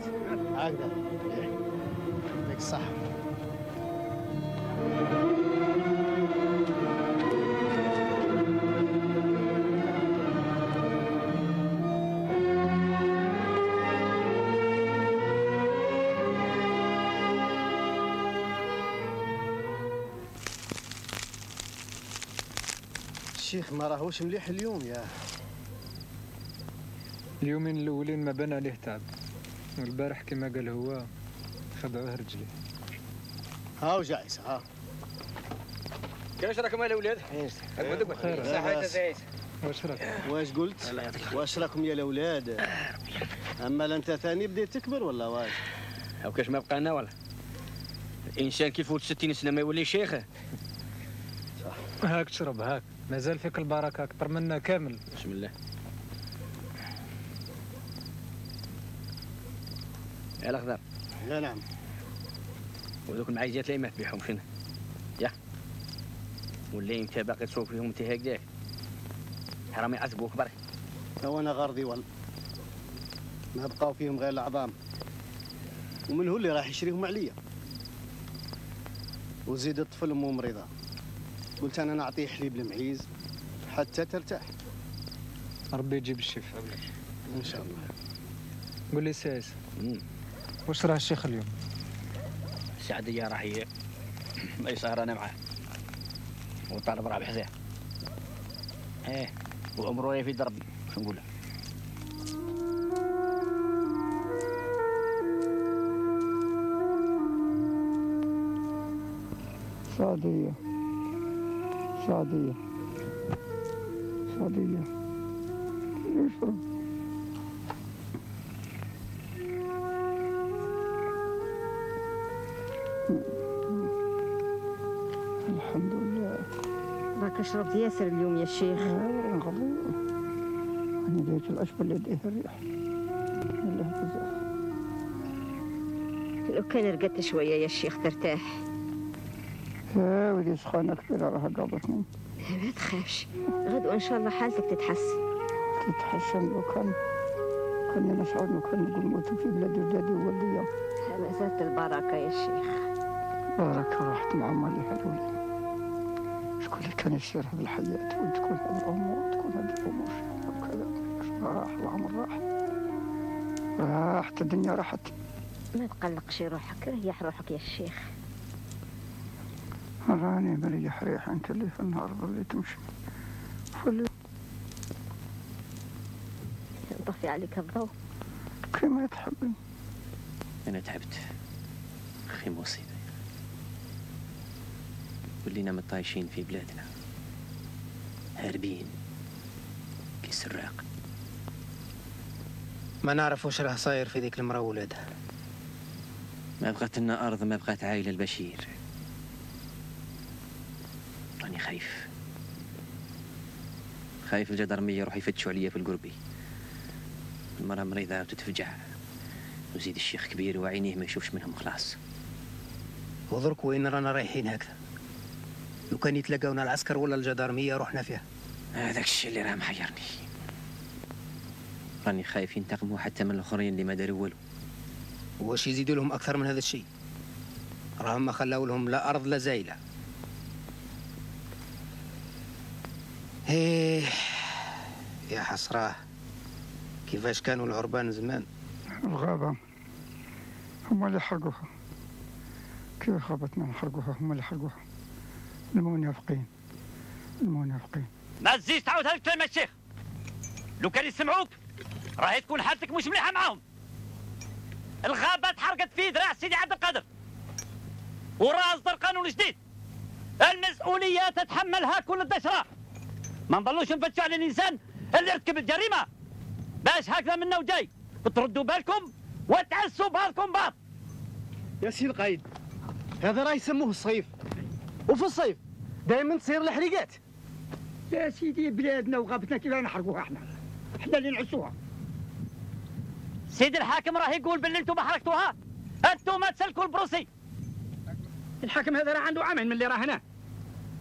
انت هكذا لك صح. الشيخ ما راهوش مليح اليوم يا اليومين الاولين ما بان عليه تعب، والبارح كما قال هو خضعوه رجليه. هاو جايس ها كيفاش راكم يا الاولاد؟ بخير. صحة سعيد. واش راك؟ واش قلت؟ واش راكم يا الاولاد؟ اما انت ثاني بديت تكبر ولا واش؟ هاو كاش ما بقى لنا والله. الانسان كي يفوت 60 سنه ما يولي شيخ. هاك تشرب هاك، مازال فيك البركه اكثر منا كامل. بسم الله. يا الاخضر. لا نعم. وذوك المعيزات اللي ما تبيعهم فينا. يا ولا انت باقي تشوف فيهم انت هكذاك. حرام يعذبوك برك. تو انا غرضي والله ما بقاو فيهم غير العظام، ومن هو اللي راح يشريهم عليا؟ وزيد الطفل امه مريضه، قلت انا نعطيه حليب المعيز حتى ترتاح. ربي يجيب الشفاء ان شاء الله. قول لي سايس، واش راه الشيخ اليوم؟ السعديه راهي ما يسهر انا معاه، والطالب راه بحذاه. وعمره في ربي، شو نقول له؟ سعدية سعدية سعدية يشرب. الحمد لله. راك شربت ياسر اليوم يا شيخ. غضب أنا جيت الأشبه اللي يديه الريح الله بزاف. لو كان رقدت شوية يا شيخ ترتاح. ودي سخانة كبيرة راها قابضتني. ما تخافش، غدوة إن شاء الله حالتك تتحسن. لو كان نسعد وكان نقول موت في بلادي وجدادي وولدي. ما زالت البركة يا شيخ. بركة راحت مع مالي هذولي. شكون اللي كان يسير هذه الحياة وتكون هذه الأمور وتكون هذه الأمور وكذا. راح العمر راحت الدنيا راحت. ما تقلقش روحك، ريح روحك يا شيخ. راني مريح ريح انت اللي في النهار اللي تمشي في نطفي عليك الضوء كما تحبين. انا تعبت اخي مصيبه، ولينا مطايشين في بلادنا هاربين كالسراق. ما نعرف واش راه صاير في ذيك المراه وولادها. ما بقات لنا ارض، ما بقات عائله البشير. راني خايف الجدرميه يروحوا يفتشوا عليا في القربي. المراه مريضه وتتفجع، وزيد الشيخ كبير وعينيه ما يشوفش منهم خلاص. ودرك وين رانا رايحين هكذا؟ لو كان يتلاقاونا العسكر ولا الجدرميه رحنا فيها. هذاك الشيء اللي راه محيرني. راني خايف ينتقموا حتى من الاخرين اللي ما داروا والو. واش يزيدوا لهم اكثر من هذا الشيء؟ راهم ما خلاو لهم لا ارض لا زايله. يا حسراه كيفاش كانوا العربان زمان. الغابة هم اللي حرقوها. كيف غابتنا نحرقوها؟ هم اللي حرقوها. المنافقين. ما تزيدش تعاود هذا الكلام يا شيخ. لو كان يسمعوك راهي تكون حالتك مش مليحه معاهم. الغابه تحرقت في ذراع سيدي عبد القادر، وراه اصدر قانون جديد. المسؤوليه تتحملها كل الدشره. ما نضلوش نفتشوا على الانسان اللي ارتكب الجريمه. باش هكذا منا وجاي تردوا بالكم وتعسوا بالكم بعض. يا سي القايد، هذا راه يسموه الصيف، وفي الصيف دائما تصير الحريقات. يا سيدي بلادنا وغابتنا كيف نحرقوها احنا اللي نعسوها. سيدي الحاكم راه يقول باللي انتم حرقتوها، انتم ما تسلكوا البروسي. الحاكم هذا راه عنده عامين من اللي راه هنا،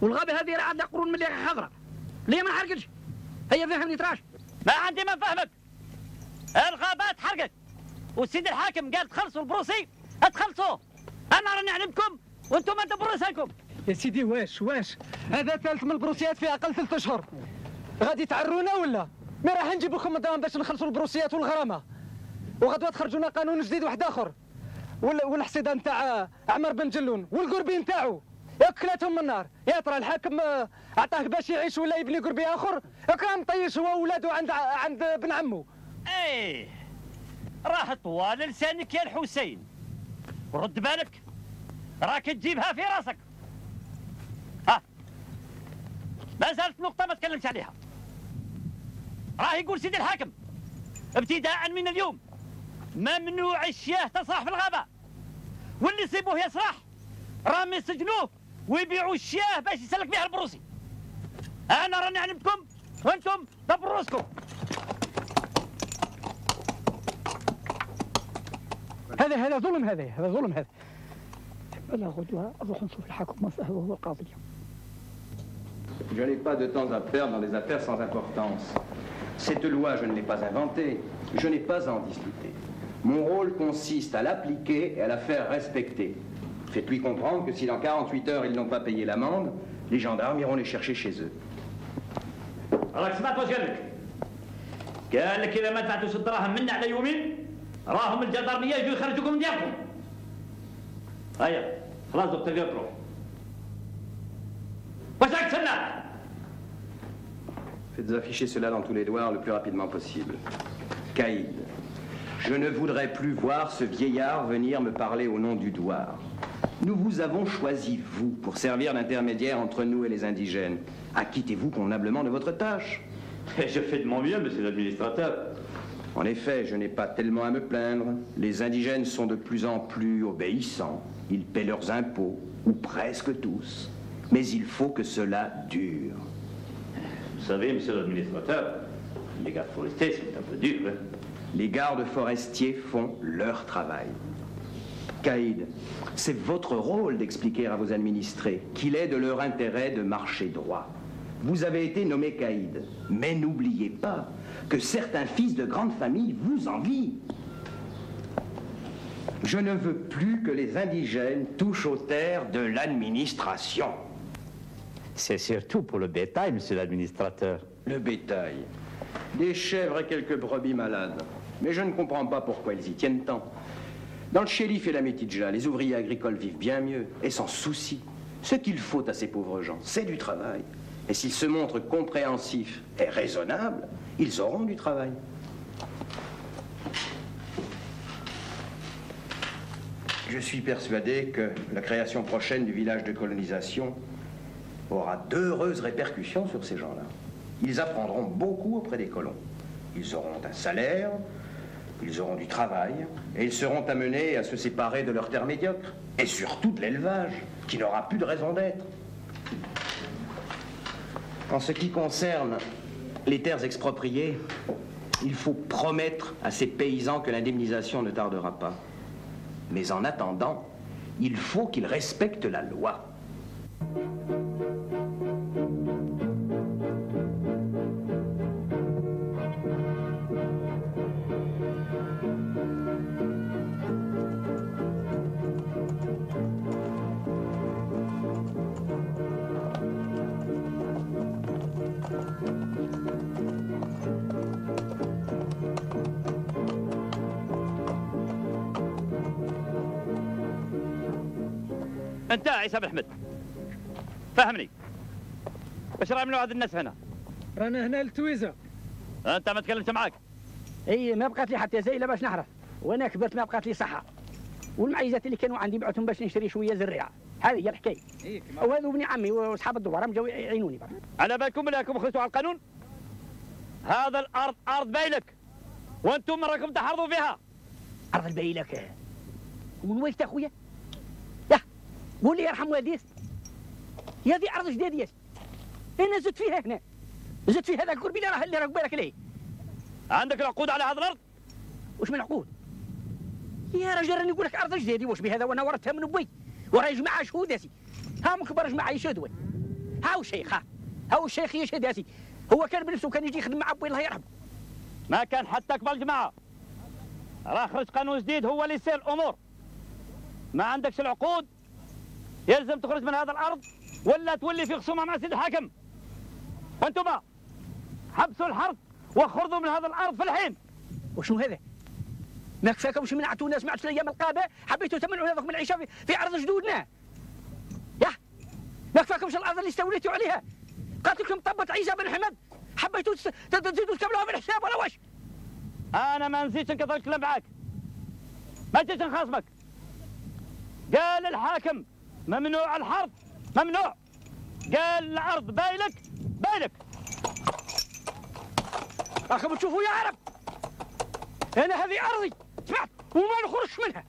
والغابه هذه راه عندها قرون من اللي راه خضراء. ليه ما نحرقش؟ هيا فهمني تراش. ما عندي ما فهمك. الغابات حرقت والسيد الحاكم قال تخلصوا البروسي تخلصوا. انا راني نعلمكم وانتم انتم بروسكم. يا سيدي واش هذا ثالث من البروسيات في اقل 3 اشهر. غادي تعرونا ولا ما راح نجيب لكم الدراهم باش نخلصوا البروسيات والغرامه، وغدوه تخرجوا لنا قانون جديد واحد اخر، والحصيده نتاع عمر بن جلون والقربي نتاعو ياكلاتهم من النار. يا ترى الحاكم عطاه باش يعيش ولا يبني قربي اخر؟ كان مطيش هو وولادو عند بن عمو. ايه راه طوال لسانك يا الحسين، ورد بالك راك تجيبها في راسك. ها ما زالت نقطة ما تكلمش عليها. راه يقول سيدي الحاكم ابتداء من اليوم ممنوع الشياه تصرح في الغابة، واللي يصيبوه يسرح راهم يسجنوه ويبيعوا الشياه باش يسلك بها البروسي. انا راني نعلمكم وانتم دبروا راسكم. هذا ظلم، هذا ظلم. هذا لا غدوة نروح نشوف الحاكم وهو القاضي. Je n'ai pas de temps à perdre dans des affaires sans importance. Cette loi, je ne l'ai pas inventée, je n'ai pas à en discuter. Mon rôle consiste à l'appliquer et à la faire respecter. Faites-lui comprendre que si dans 48 heures ils n'ont pas payé l'amende, les gendarmes iront les chercher chez eux. راك سمعت واش قال لك اذا ما دفعتوش الدراهم منا على يومين راهم الجدارميه يجوا يخرجوكم من دياركم. هيا خلاص دكتور تروح. واش راك تسنى؟ Faites afficher cela dans tous les douars le plus rapidement possible. Caïd, je ne voudrais plus voir ce vieillard venir me parler au nom du douar. Nous vous avons choisi, vous, pour servir d'intermédiaire entre nous et les indigènes. Acquittez-vous convenablement de votre tâche. Je fais de mon mieux, monsieur l'administrateur. En effet, je n'ai pas tellement à me plaindre. Les indigènes sont de plus en plus obéissants. Ils paient leurs impôts, ou presque tous. Mais il faut que cela dure. Vous savez, monsieur l'administrateur, les gardes forestiers, c'est un peu dur. Hein? Les gardes forestiers font leur travail. Caïd, c'est votre rôle d'expliquer à vos administrés qu'il est de leur intérêt de marcher droit. Vous avez été nommé Caïd, mais n'oubliez pas que certains fils de grandes familles vous envient. Je ne veux plus que les indigènes touchent aux terres de l'administration. C'est surtout pour le bétail, monsieur l'administrateur. Le bétail. Des chèvres et quelques brebis malades. Mais je ne comprends pas pourquoi ils y tiennent tant. Dans le Chélif et la Métidja, les ouvriers agricoles vivent bien mieux et sans souci. Ce qu'il faut à ces pauvres gens, c'est du travail. Et s'ils se montrent compréhensifs et raisonnables, ils auront du travail. Je suis persuadé que la création prochaine du village de colonisation aura d'heureuses répercussions sur ces gens-là. Ils apprendront beaucoup auprès des colons. Ils auront un salaire, ils auront du travail, et ils seront amenés à se séparer de leurs terres médiocres, et surtout de l'élevage, qui n'aura plus de raison d'être. En ce qui concerne les terres expropriées, il faut promettre à ces paysans que l'indemnisation ne tardera pas. Mais en attendant, il faut qu'ils respectent la loi. انت عيسى بن احمد فهمني واش راه يعملوا هاد الناس هنا؟ رانا هنا للتويزه. انت ما تكلمت معاك؟ اي ما بقات لي حتى زايله باش نحرث، وانا كبرت ما بقات لي صحه، والمعيزات اللي كانوا عندي بعتهم باش نشري شويه زريعه. هذه هي الحكايه. وهذو ابن عمي واصحاب الدوار راهم جاو يعينوني برا. على بالكم راكم خرجتوا على القانون؟ هذا الارض ارض بايلك وانتم راكم تحرضوا فيها. ارض البايلك ومن وين اخويا؟ يا قول لي يرحم والديك يا ذي ارض جديديات انا زدت فيها هنا، زدت في هذا القربي اللي راه بالك ليه. عندك العقود على هذا الارض؟ واش من عقود؟ يا رجل راني نقول لك ارض جديدي واش بهذا وانا ورثتها من بوي وراي جماعه شهوداتي. ها من كبر جماعه يشهدوا. هاو الشيخ هاو الشيخ يشهد داتي. هو كان بنفسه كان يجي يخدم مع بوي الله يرحمه. ما كان حتى كبر الجماعه. راه خرج قانون جديد هو اللي يسير الامور. ما عندكش العقود يلزم تخرج من هذا الارض ولا تولي في خصومه مع سيد الحاكم. وانتم حبسوا الحرب وخرجوا من هذا الارض في الحين. وشنو هذا؟ ما كفاكمش منعتونا سمعت في ايام القابه حبيتوا تمنعونا ذوك من العيشه في ارض جدودنا. يا ما كفاكمش الارض اللي استوليتوا عليها. قالت لكم طبت عيسى بن حمد حبيتوا تزيدوا تكملوها بالحساب ولا واش؟ انا ما نزيدش نكثر الكلام معاك. ما جيتش نخاصمك. قال الحاكم ممنوع الحرب ممنوع. قال الارض بايلك بايلك. راكم تشوفوا يا عرب انا هذه ارضي سمعت وما نخرجش منها.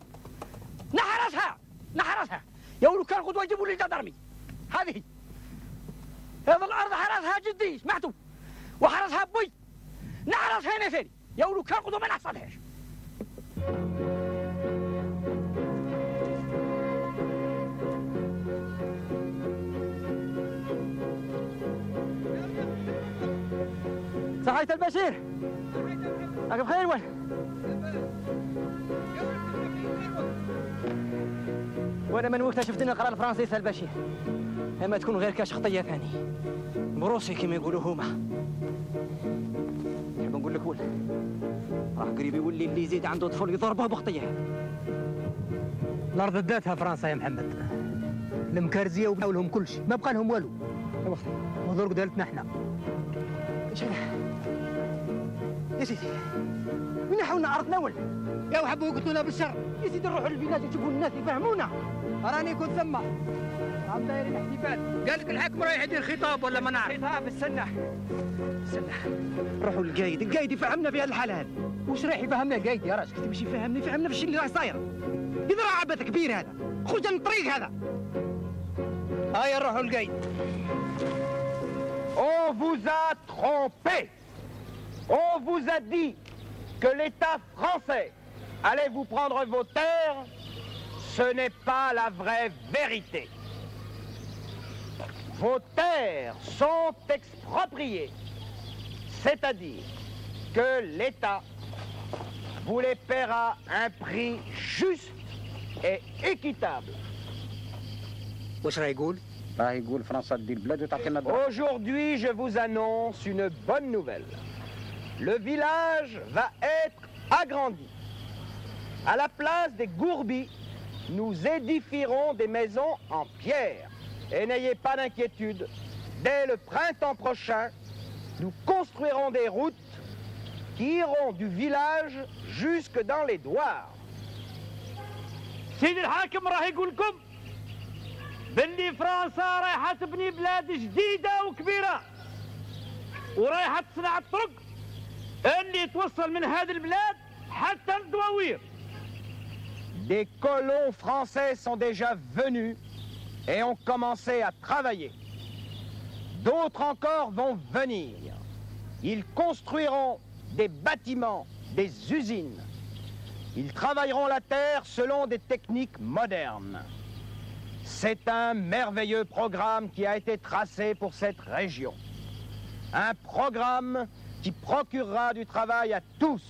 نحرسها يا ولو كان غدوه يجيبوا لي جدرمي. هذه الارض حرسها جدي سمعتوا وحرسها بوي. نحرسها انا ثاني يا ولو كان غدوه ما نحصلهاش. صحيت البشير راك بخير وين؟ وانا من وقتها شفت نقرا الفرنسي البشير. اما تكون غير كاش خطيه ثاني بروسي كما يقولوا هما. نحب نقول لك ولد راه قريب يولي اللي يزيد عنده طفل يضربه بخطيه. الارض داتها فرنسا يا محمد. المكارزيه وبناو لهم كل شيء ما بقى لهم والو. ودرك دالتنا احنا. ايش هذا؟ يا سيدي وين حولنا ارضنا ولا؟ يا وحبوا قلتوا لنا بالشر. يا سيدي نروحوا للبلاد نشوفوا الناس يفهمونا. راني كنت ثم عم دايرين احتفال. قال لك الحاكم رايح يدير خطاب ولا ما نعرف. خطاب استنى نروحوا للقايد. القايد يفهمنا في هذا الحال هذا. وش رايح يفهمنا القايد يا راجل؟ كنت باش يفهمنا في الشيء اللي راه صاير. يدرى عبث كبير هذا. خرج من الطريق هذا. هيا نروحوا للقايد. On vous a trompé. On vous a dit que l'État français allait vous prendre vos terres. Ce n'est pas la vraie vérité. Vos terres sont expropriées. C'est-à-dire que l'État vous les paiera un prix juste et équitable. واش راه يقول؟ راه يقول فرنسا تدير البلاد وتعطينا الدرهم. Aujourd'hui, je vous annonce une bonne nouvelle. Le village va être agrandi. À la place des gourbis, nous édifierons des maisons en pierre. Et n'ayez pas d'inquiétude, dès le printemps prochain, nous construirons des routes qui iront du village jusque dans les douars. سيدي الحاكم راه يقول لكم باللي فرنسا رايحه تبني بلاد جديده وكبيره ورايحه تصنع الطرق اللي توصل من هذه البلاد حتى الدواوير. Des colons français sont déjà venus et ont commencé à travailler. D'autres encore vont venir. Ils construiront des bâtiments, des usines. Ils travailleront la terre selon des techniques modernes. C'est un merveilleux programme qui a été tracé pour cette région. Un programme qui procurera du travail à tous,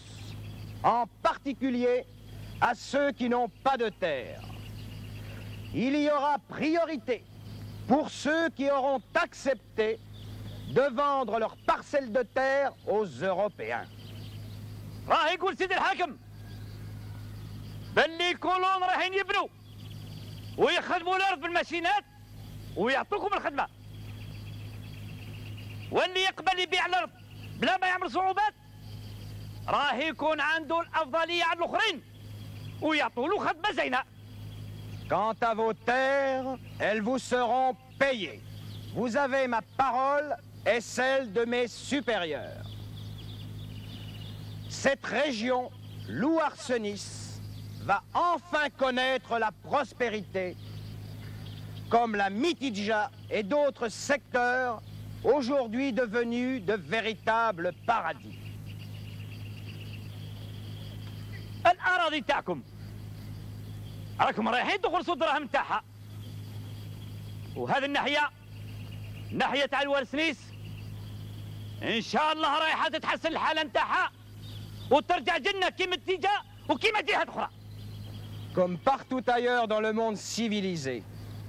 en particulier à ceux qui n'ont pas de terre. Il y aura priorité pour ceux qui auront accepté de vendre leurs parcelles de terre aux Européens. راه يقول سيدي الحاكم باللي كولون رايحين يبنوا ويخدموا الارض بالماشينات ويعطوكم الخدمه. واللي يقبل يبيع الارض بلا ما يعمل صعوبات راه يكون عنده الافضليه على الاخرين ويعطوا له خدمه زينه. Quant à vos terres, elles vous seront payées. Vous avez ma parole et celle de mes supérieurs. Cette région, Louarsenis, va enfin connaître la prospérité, comme la Mitidja et d'autres secteurs aujourd'hui devenus de véritables paradis. الاراضي تاعكم راكم رايحين تخلصوا الدراهم تاعها وهذه الناحيه تاع الورسنيس ان شاء الله رايحه تتحسن الحاله نتاعها وترجع جنه كيما تيجا وكيما دير هاد الاخرى. Comme partout ailleurs dans le monde civilisé,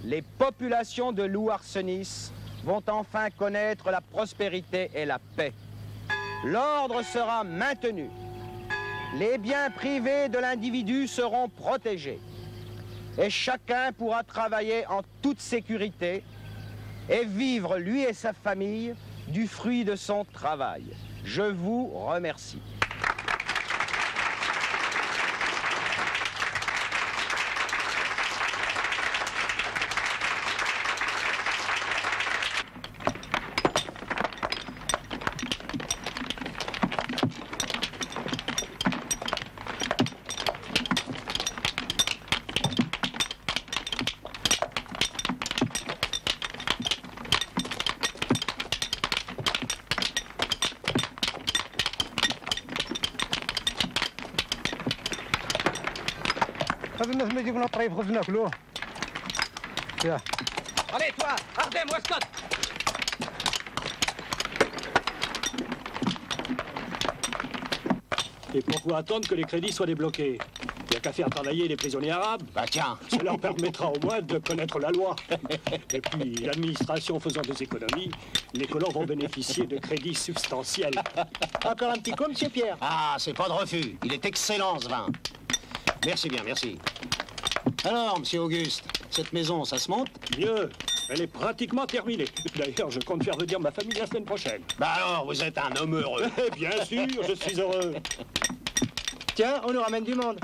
les populations de Louarsenis vont enfin connaître la prospérité et la paix. L'ordre sera maintenu. Les biens privés de l'individu seront protégés. Et chacun pourra travailler en toute sécurité et vivre, lui et sa famille, du fruit de son travail. Je vous remercie. هذا الناس ما يجيبونا طريف خبز ناكلوه. يا Allez, toi, Ardem, Westcott. Et pourquoi attendre que les crédits soient débloqués? Il n'y a qu'à faire travailler les prisonniers arabes. Bah tiens. Ça leur permettra au moins de connaître la loi. Et puis, l'administration faisant des économies, les colons vont bénéficier de crédits substantiels. Encore un petit coup, monsieur Pierre? Ah, c'est pas de refus. Il est excellent, ce vin. Merci bien, merci. Alors, monsieur Auguste, cette maison, ça se monte? Mieux. Elle est pratiquement terminée. D'ailleurs, je compte faire venir ma famille la semaine prochaine. Bah alors, vous êtes un homme heureux. Bien sûr, je suis heureux. Tiens, on nous ramène du monde.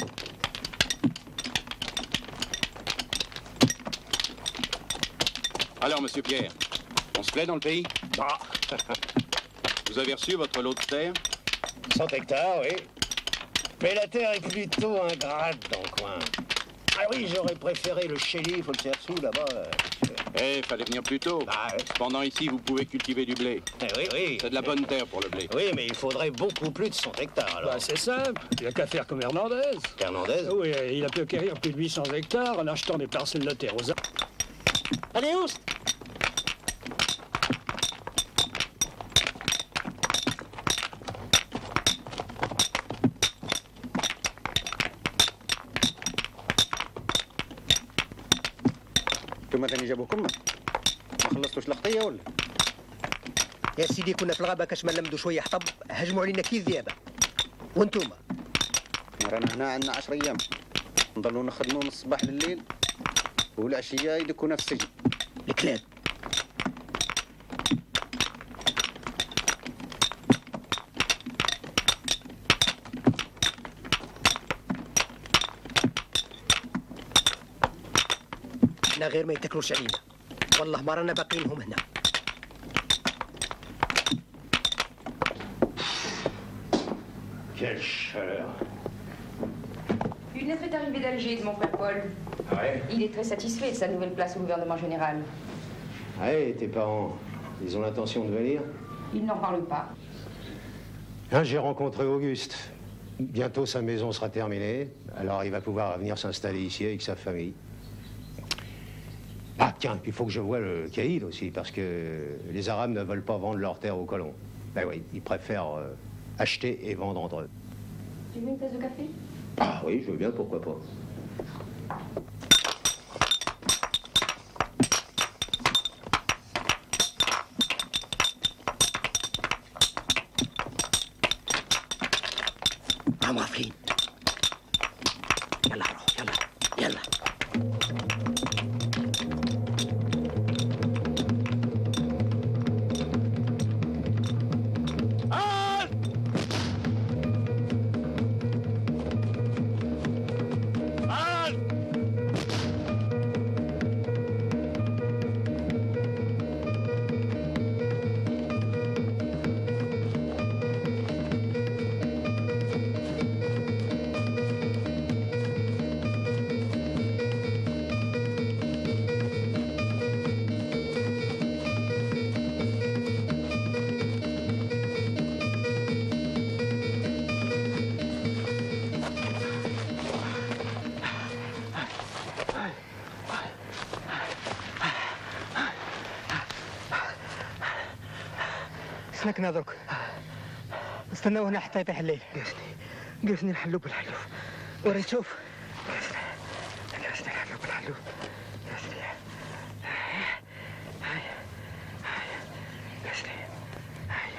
Alors, monsieur Pierre, on se plaît dans le pays? Ah. Vous avez reçu votre lot de terre? 100 hectares, oui. Mais la terre est plutôt ingrate dans le coin. Ah oui, j'aurais préféré le chéli, faut le faire sous là-bas. Eh, fallait venir plus tôt. Ah, ouais. Cependant, ici, vous pouvez cultiver du blé. Eh oui, oui. C'est de la bonne terre pour le blé. Oui, mais il faudrait beaucoup plus de 100 hectares, alors. Bah, c'est simple. Il n'y a qu'à faire comme Hernandez. Hernandez? Oui, il a pu acquérir plus de 800 hectares en achetant des parcelles de terre aux... Allez, Oust! انتم ثاني جابوكم ما خلصتوش الخطيه ولا؟ يا سيدي كنا في الغابة كاش ما نلمدوا شوية حطب هجموا علينا كي الذئابة. وانتوما؟ رانا هنا عندنا 10 ايام نضلوا نخدموا من الصباح لليل والعشيه يدكونا في السجن. الكلاب. احنا غير ما يتكلوش علينا. والله ما رانا باقيينهم هنا. Quelle chaleur. Une lettre est arrivée d'Alger de mon frère Paul. Ouais. Il est très satisfait de sa nouvelle place au gouvernement général. Ouais, tes parents, ils ont l'intention de venir? Il n'en parle pas. Hein, j'ai rencontré Auguste. Bientôt sa maison sera terminée, alors il va pouvoir venir s'installer ici avec sa famille. Ah tiens, il faut que je voie le caïd aussi, parce que les Arabes ne veulent pas vendre leurs terres aux colons. Ben oui, ils préfèrent acheter et vendre entre eux. Tu veux une tasse de café? Ah oui, je veux bien, pourquoi pas. عم غافلين. يلا روح يلا يلا. سلكنا درك. استناو هنا حتى يطيح الليل. قاسني نحلو بالحلوف. وريت شوف يا سيدي الحبيب الحلوب يا سيدي هاي يا سيدي هاي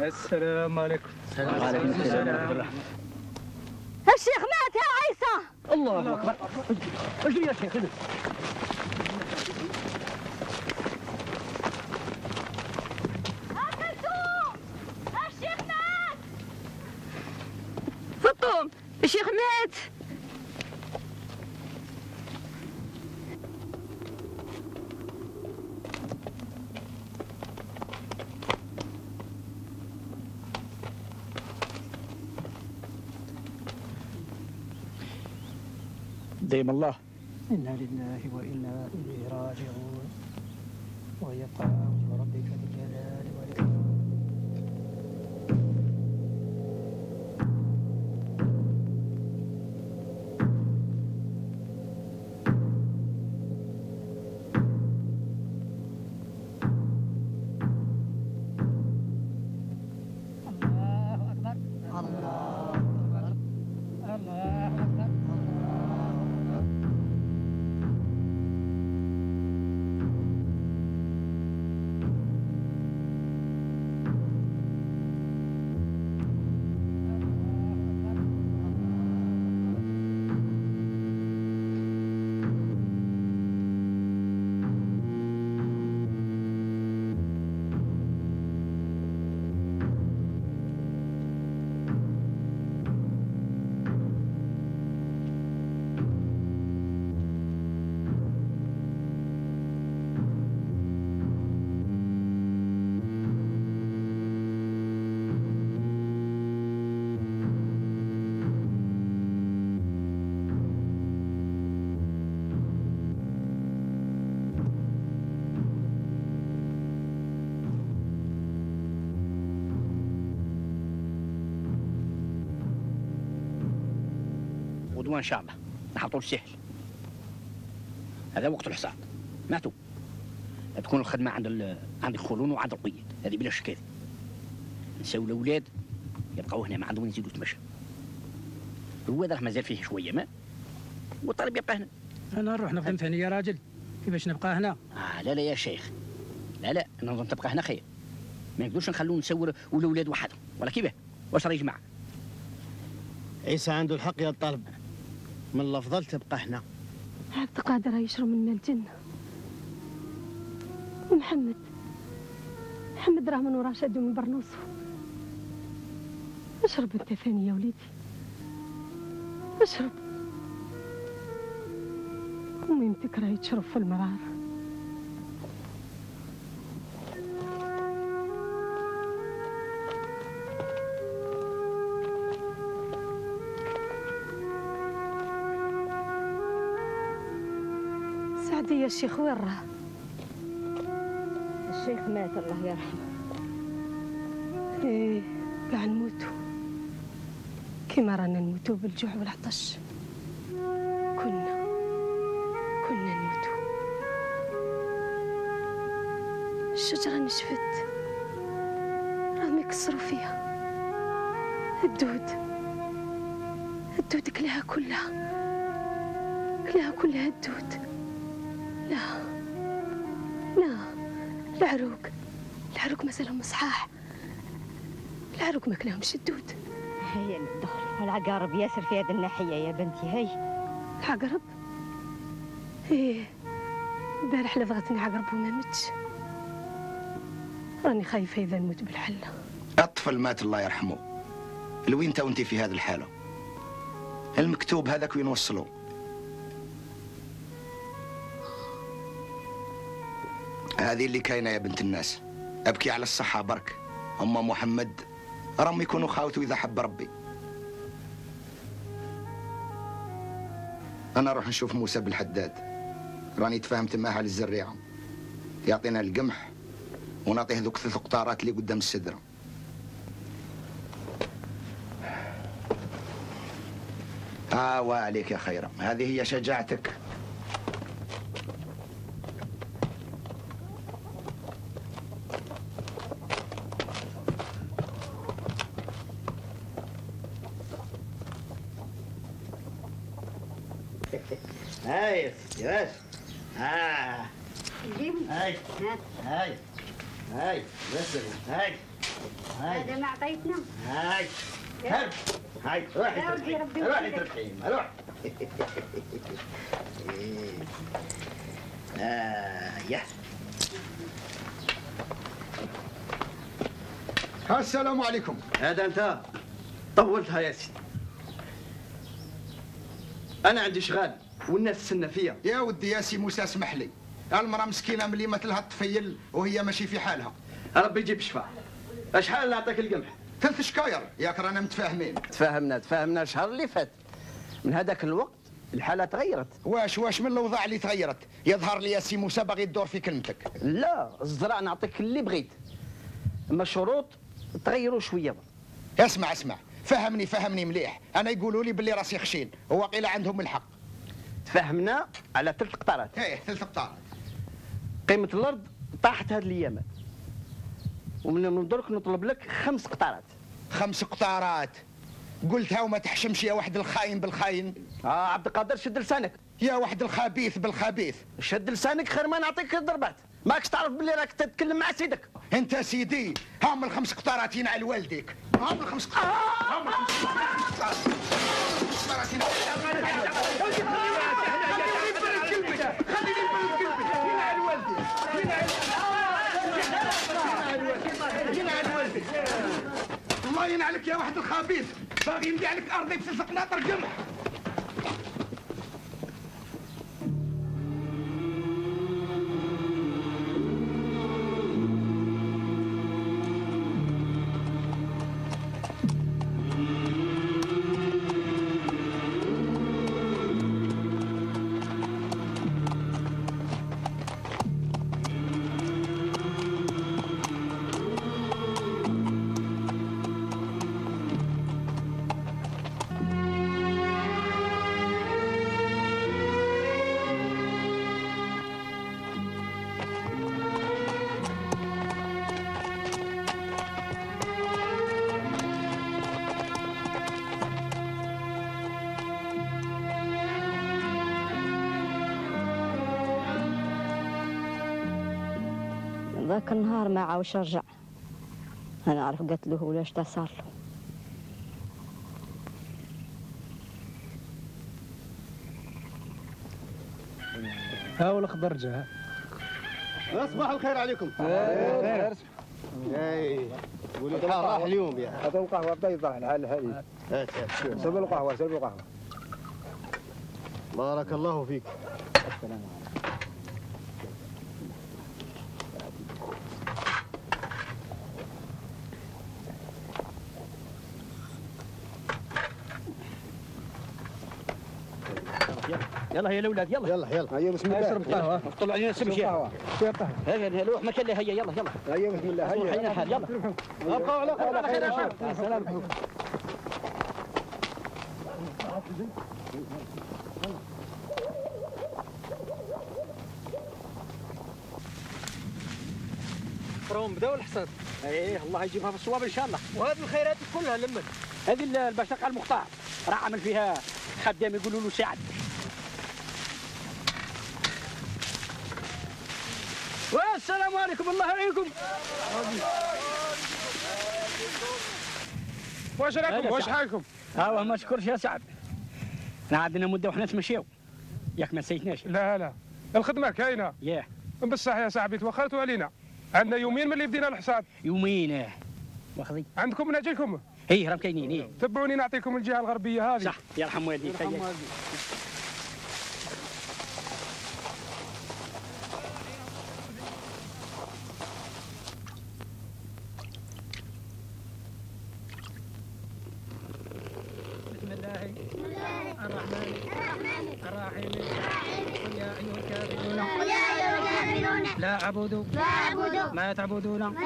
السلام عليكم. وعليكم السلام. الشيخ مات يا عيسى. الله اكبر. اجري يا شيخ اجري. الشيخ مات. فطوم الشيخ مات. ديم الله. إنا لله وإنا إليه راجعون ويبقى وجه ربك ذي الجلال والإكرام. غدوة إن شاء الله نحطوا السهل. هذا وقت الحصاد ماتوا. تكون الخدمة عند الخلون وعند القيد، هذه بلا شك. هذه نساو الأولاد يبقاو هنا ما عندهم يزيدوا يتمشى. الواد راه مازال فيه شوية ماء والطالب يبقى هنا. أنا نروح نخدم ثاني يا راجل، كيفاش نبقى هنا؟ لا لا يا شيخ، لا نظن تبقى هنا خير. ما نقدرش نخلوه نسور والأولاد وحدهم، ولا كيفاه؟ واش راه يا جماعة؟ عيسى عنده الحق يا الطالب، من الأفضل تبقى هنا. عبد القادر يشرب من الجنة. ومحمد راه من وراه شادو من برنوسه. اشرب انت ثاني يا وليدي، اشرب. وميمتك راهي تشرب في المرار. سعدي يا الشيخ وين راه؟ الشيخ مات الله يرحمه. ايه كاع نموتوا كيما رانا نموتوا بالجوع والعطش. كنا نموتوا. الشجرة نشفت راهم يكسروا فيها. الدود كلها الدود. لا العروق مازالهم صحاح. العروق ما كلاهمش الدود. هيا ندخل. العقارب ياسر في هذه الناحية يا بنتي. هاي العقرب ايه البارح لبغتني عقرب وما متش. راني خايفه اذا نموت بالحله. الطفل مات الله يرحمه. لوين انت وانت في هذه الحاله؟ المكتوب هذاك وين وصلوا؟ هذه اللي كاينه يا بنت الناس. ابكي على الصحه برك. ام محمد راهم يكونوا خاوته اذا حب ربي. انا اروح نشوف موسى بالحداد، راني تفاهمت معاه على الزريعه، يعطينا القمح ونعطيه ذوك 3 قطارات اللي قدام السدره. وعليك يا خيرة، هذه هي شجاعتك. هاي ياس هاي بس هاي هذا ما عطيتنا. هاي روحي ترحيم روح. يا السلام عليكم. هذا انت طولتها يا سيدي. انا عندي شغال والناس تسنى فيا. يا ودي يا سي موسى اسمح لي، المرأة مسكينة ملي مثلها الطفيل وهي ماشي في حالها. ربي يجيب شفاء. اشحال اللي اعطاك القمح؟ 3 شكاير ياك رانا متفاهمين. تفاهمنا الشهر اللي فات. من هذاك الوقت الحالة تغيرت. واش من الأوضاع اللي تغيرت؟ يظهر لي يا سي موسى باغي تدور في كلمتك. لا الزرع نعطيك اللي بغيت، اما الشروط تغيروا شوية. اسمع فهمني مليح. أنا يقولوا لي باللي راسي خشين وواقيلا عندهم الحق. تفاهمنا على 3 قطارات. ايه 3 قطارات. قيمة الأرض طاحت هذه الأيامات، ومن درك نطلب لك 5 قطارات. 5 قطارات قلتها وما تحشمش يا واحد الخاين بالخاين. عبد القادر شد لسانك يا واحد الخبيث بالخبيث. شد لسانك خير ما نعطيك ضربات. ماكش تعرف باللي راك تتكلم مع سيدك. انت سيدي هم ال5 قطارات ينعل والديك. هم ال5 قطارات. الله ينعلك يا واحد الخبيث، باغي ينبيع لك ارضي ب3 قناطر قمح. ذاك النهار ما عاوش رجع. انا عارف قالت له ولا اش صار له. ها هو الخضر جا. صباح الخير عليكم. خير. اي ولد راح اليوم يا. هذا القهوه بيضاء على هذه. سب القهوه. بارك الله فيك. السلام عليكم. يلا يا الاولاد يلا هيا بسم الله. اشرب قهوه طلع علينا سمشي. قهوه هيا روح مكان هيا يلا هيا بسم الله. هيا الحال يلا ابقوا على خير يا شباب. السلام. راهم بداو الحصاد. ايه الله يجيبها في الصواب ان شاء الله. وهذه الخيرات كلها لمت. هذه البشاقه المقطع راه عامل فيها خدام يقولوا له سعد. والسلام عليكم الله يعينكم. واش راكم واش حالكم؟ ها ما تشكرش يا سعد. احنا عندنا مده وحنا نتمشيو. ياك ما نسيتناش. لا لا الخدمه كاينه. ياه بصح يا صاحبي توخرتوا علينا. عندنا يومين من اللي بدينا الحصاد. يومين واخذي. عندكم نجيكم؟ ايه راهم كاينين. ايه تبعوني نعطيكم الجهه الغربيه هذه. صح يرحم والديك. يرحم والديك. بسم الله الرحمن الرحيم. قل يا أيها الكافرون لا أعبد ما تعبدون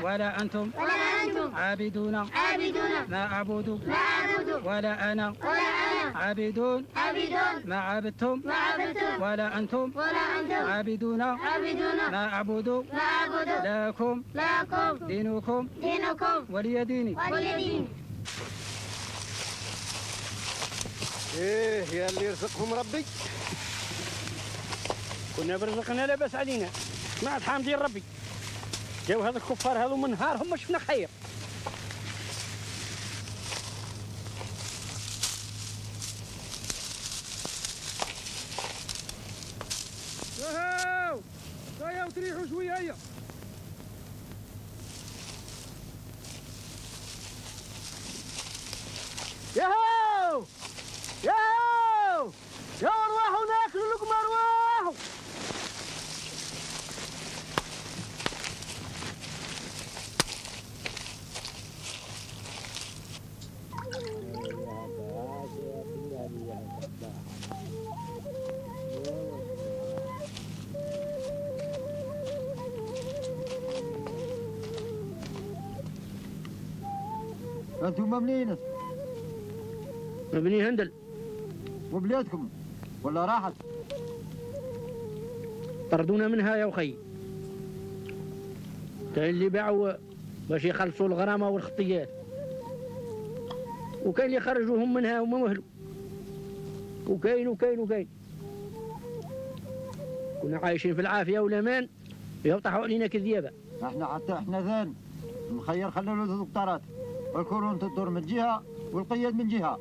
ولا أنتم عابدون ما أعبد ولا أنا عابدون ما عبدتم ولا أنتم عابدون ما أعبد لكم دينكم ولي ديني. ايه يا اللي يرزقهم ربي. كنا برزقنا لا باس علينا. ما عاد حامدين ربي. جاو هذا الكفار هذو من نهارهم ما شفنا خير. ياهو ياهو تريحوا شويه هيا. ياهو ياهو يا ارواحوا ناكلوا لكم ارواحوا. انتم مبنيين مبني هندل وبلادكم ولا راحت؟ طردونا منها يا وخي. كاين اللي باعوا باش يخلصوا الغرامه والخطيات، وكاين اللي خرجوهم منها وما مهلوا، وكاين وكاين وكاين. كنا عايشين في العافيه والامان يوطحوا علينا كذيابه. حتى احنا ذان المخير خلوا له الدكتورات والكورونا تدور من جهه والقياد من جهه.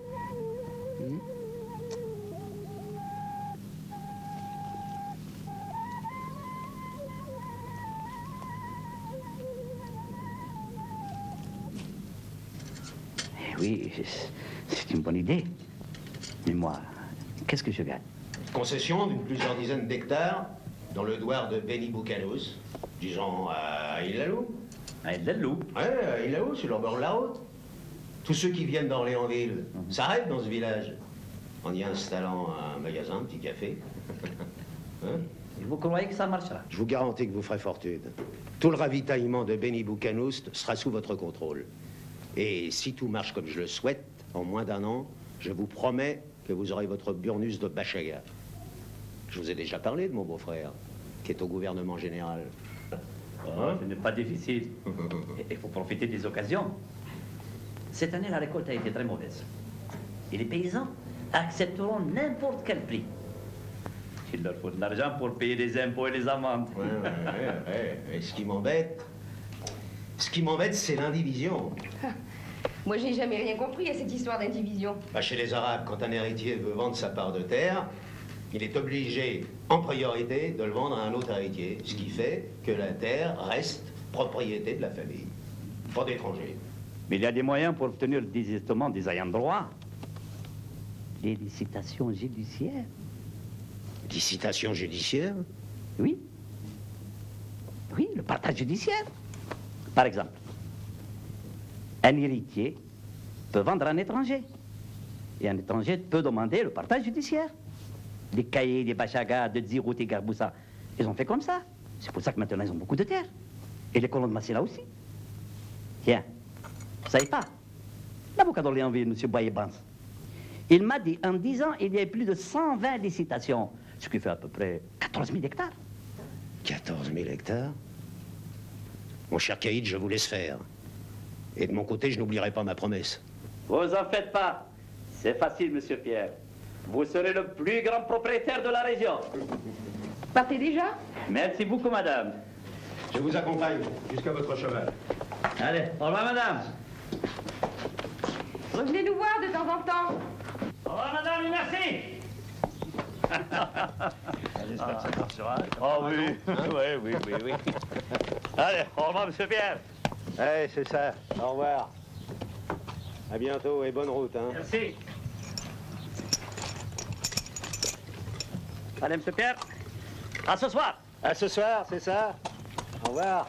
Oui, c'est une bonne idée. Mais moi, qu'est-ce que je gagne? Concession d'une plusieurs dizaines d'hectares dans le douar de Beni Boucanos, disons à Ilalou. À Ilalou? Ouais, à Ilalou, sur le bord de la route. Tous ceux qui viennent d'Orléansville s'arrêtent dans ce village en y installant un magasin, un petit café. Hein? Et vous croyez que ça marchera? Je vous garantis que vous ferez fortune. Tout le ravitaillement de Beni Boucanos sera sous votre contrôle. Et si tout marche comme je le souhaite, en moins d'un an, je vous promets que vous aurez votre burnus de Bachaga. Je vous ai déjà parlé de mon beau-frère, qui est au gouvernement général. Ce n'est pas difficile. Il faut profiter des occasions. Cette année, la récolte a été très mauvaise. Et les paysans accepteront n'importe quel prix. Il leur faut de l'argent pour payer les impôts et les amendes. Ouais. Et ce qui m'embête, c'est l'indivision. Moi, j'ai jamais rien compris à cette histoire d'indivision. Chez les Arabes, quand un héritier veut vendre sa part de terre, il est obligé, en priorité, de le vendre à un autre héritier. Ce qui fait que la terre reste propriété de la famille, pas d'étrangers. Mais il y a des moyens pour obtenir le désistement des ayants droit. Les licitations judiciaires. Licitations judiciaires? Oui. Oui, le partage judiciaire. Par exemple, un héritier peut vendre à un étranger. Et un étranger peut demander le partage judiciaire. Des cahiers, des Bachagas, de Dzirout et Garboussa, ils ont fait comme ça. C'est pour ça que maintenant ils ont beaucoup de terre. Et les colons de Massila aussi. Tiens, vous ne savez pas, l'avocat d'Orléansville, M. Boyer-Bans, il m'a dit en 10 ans, il y a plus de 120 licitations, ce qui fait à peu près 14 000 hectares. 14 000 hectares? Mon cher Caïd, je vous laisse faire. Et de mon côté, je n'oublierai pas ma promesse. Vous en faites pas. C'est facile, Monsieur Pierre. Vous serez le plus grand propriétaire de la région. Partez déjà? Merci beaucoup, madame. Je vous accompagne jusqu'à votre cheval. Allez, au revoir, madame. Revenez nous voir de temps en temps. Au revoir, madame, merci. Oh oui, oui. Allez, au revoir, monsieur Pierre. Ouais, c'est ça. Au revoir. À bientôt et bonne route. Hein. Merci. Allez, monsieur Pierre. À ce soir. À ce soir, c'est ça. Au revoir.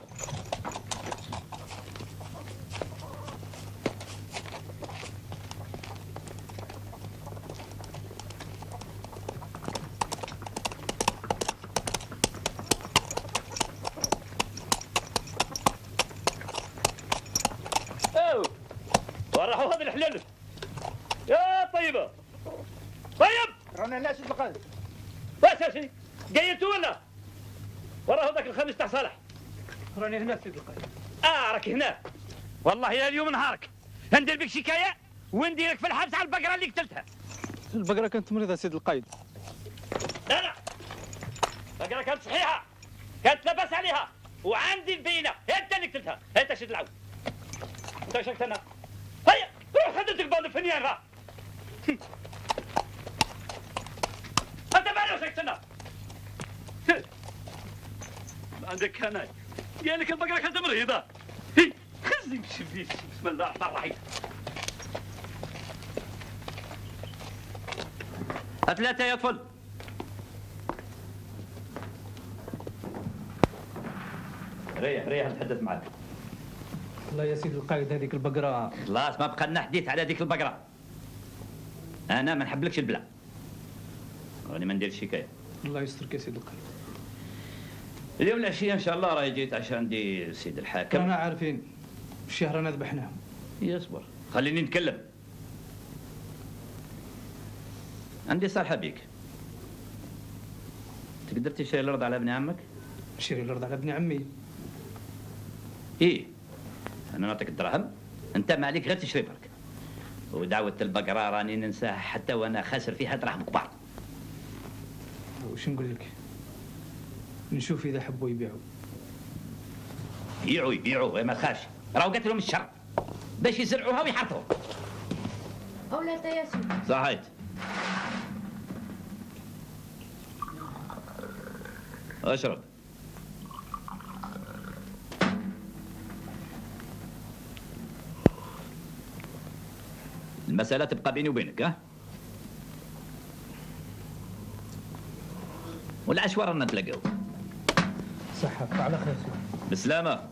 وراحوا هذا الحلال يا طيبه طيب رانا الناس البقال بس شنو قيلتوا ولا وراه ذاك الخميس تاع صالح راني هنا سيد القايد راك هنا والله الى اليوم نهارك ندير بك شكايه ونديرك في الحبس على البقره اللي قتلتها. البقره كانت مريضه سيد القايد. لا البقره كانت صحيحه كانت لاباس عليها وعندي البينه انت اللي قتلتها. انت شد العود انت ايش قتلنا؟ هيا روح خدتك بعض الفنيان راه انت مالي واش قتلنا؟ عندك هنايا قال لك البقره كانت مريضه. خزي شبيك بسم الله الرحمن الرحيم. ثلاثة يا طفل. ريح نتحدث معك. والله يا سيدي القايد هذيك البقرة خلاص ما بقى لنا حديث على هذيك البقرة. أنا ما نحبلكش البلا. راني ما نديرش شكاية. الله يسترك يا سيدي القايد. اليوم العشية إن شاء الله راهي جيت عشان عندي السيد الحاكم. رانا عارفين الشهر أنا ذبحناهم. يصبر خليني نتكلم. عندي صالحة بيك. تقدر تشتري الأرض على ابن عمك؟ نشتري الأرض على ابن عمي. إيه أنا نعطيك الدراهم أنت ما عليك غير تشري برك. ودعوة البقرة راني ننساها حتى وأنا خاسر فيها دراهم كبار. وش نقول لك؟ نشوف إذا حبوا يبيعوا. يبيعوا ما تخافش راهو قالت لهم الشر باش يزرعوها ويحرثوها. أولا أنت يا سيدي. صحيت. اشرب. المسألة تبقى بيني وبينك ها؟ والعشوة رانا نتلاقاو. صحة على خير. بسلامة.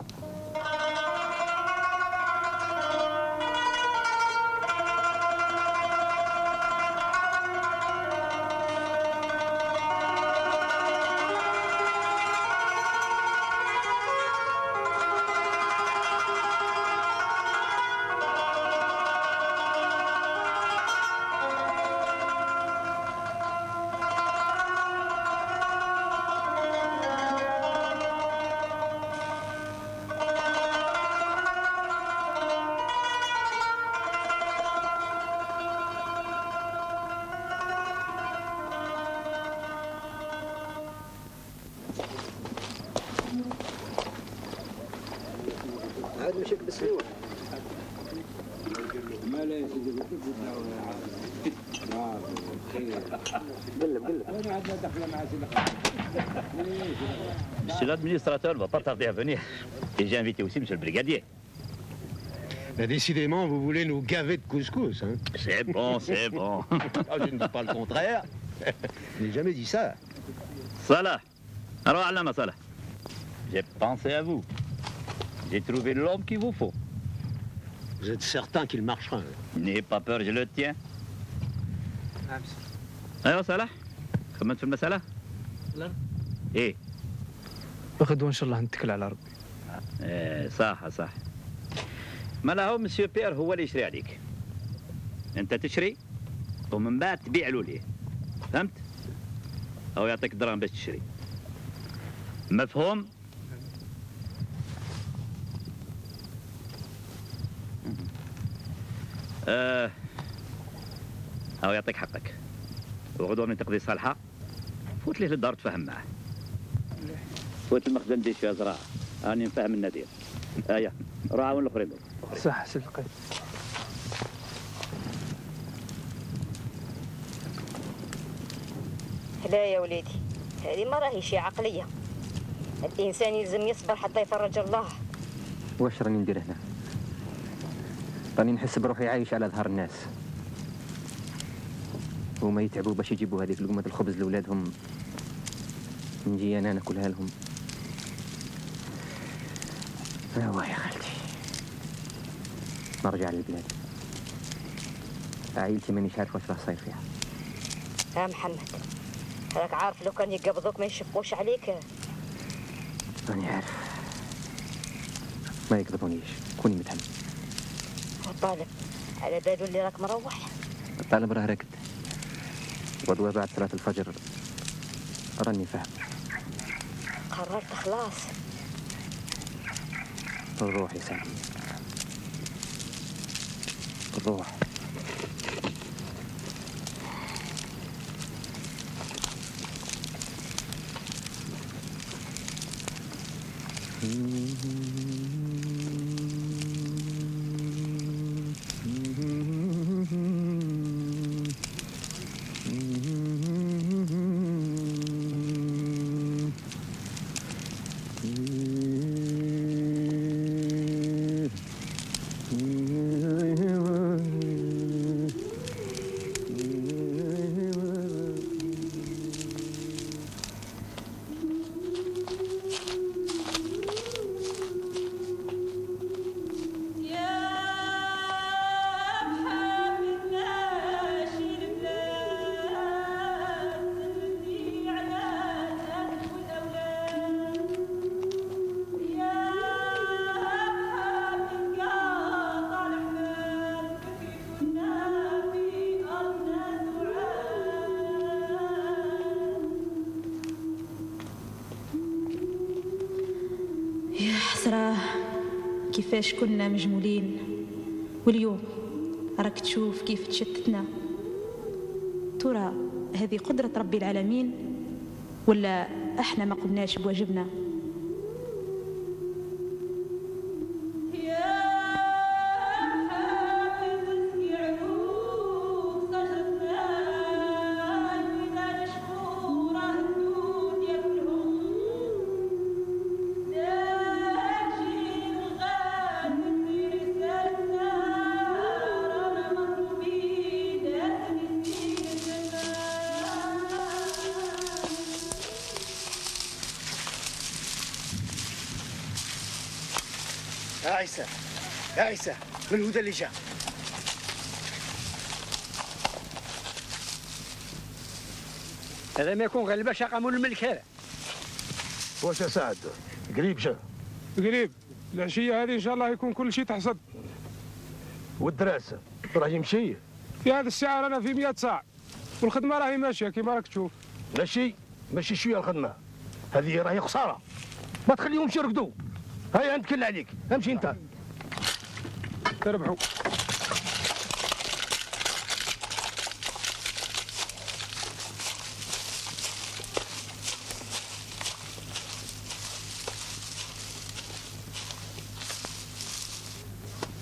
عاد مشيك بالسلوى. ما لا يا سيدي قلب انا عندنا دخله مع سيدي. Monsieur l'administrateur ne va pas tarder à venir. Et j'ai invité aussi monsieur le brigadier. Décidément, vous voulez nous gaver de couscous, hein? C'est bon, c'est bon. Je ne dis pas le contraire. Je n'ai jamais dit ça. Salah. Alors, Allama Salah. J'ai pensé à vous. J'ai trouvé l'homme qu'il vous faut. Vous êtes certain qu'il marchera? N'ayez pas peur, je le tiens. ايوه صلاح خمنت في المسألة؟ لا. ايه؟ غدوة ان شاء الله نتكل على ربي. ايه صح. ما لا هو مسيو بيير هو اللي يشري عليك. انت تشري ومن بعد تبيع له ليه. فهمت؟ او يعطيك دراهم باش تشري. مفهوم؟ او يعطيك حقك. وغدوة من تقضي صالحة فوت ليه للدار تفهم معاه. فوت المخزن ديش فيها زراعة راني نفهم النادير. ايا روح عاون الاخرين. صح سيدي القايد. لا يا وليدي، هذه ما راهيش عقلية. الإنسان يلزم يصبر حتى يفرج الله. واش راني ندير هنا؟ راني نحس بروحي عايش على ظهر الناس، وما يتعبوا باش يجيبوا هذيك لقمة الخبز لولادهم، نجي انا ناكلها لهم. ايوا يا خالتي، نرجع للبلاد. عائلتي مانيش عارف واش راه صاير فيها. يا محمد، راك عارف لو كان يقبضوك ما يشفقوش عليك. راني عارف، ما يقبضونيش، كوني متهم. والطالب على باله اللي راك مروح. الطالب راه راكد، غدوة بعد صلاة الفجر راني فاهم. قررت خلاص. الروح يا سامي، الروح. يا حسرة كيفاش كنا مجمولين، واليوم راك تشوف كيف تشتتنا. ترى هذه قدرة ربي العالمين ولا احنا ما قمناش بواجبنا؟ يا عيسى، يا عيسى، من هو اللي جاء؟ هذا ما يكون غير باش يقاموا الملك هذا. واش يا سعد؟ قريب جا؟ قريب، العشية هذه إن شاء الله يكون كل شيء تحصد. والدراسة راه يمشي؟ في هذه الساعة رانا في 100 ساعة، والخدمة راهي ماشية كيما راك تشوف. ماشي شوية الخدمة، هذه راهي خسارة. ما تخليهمش يرقدوا. هيا نتكل عليك، امشي انت. تربحوا.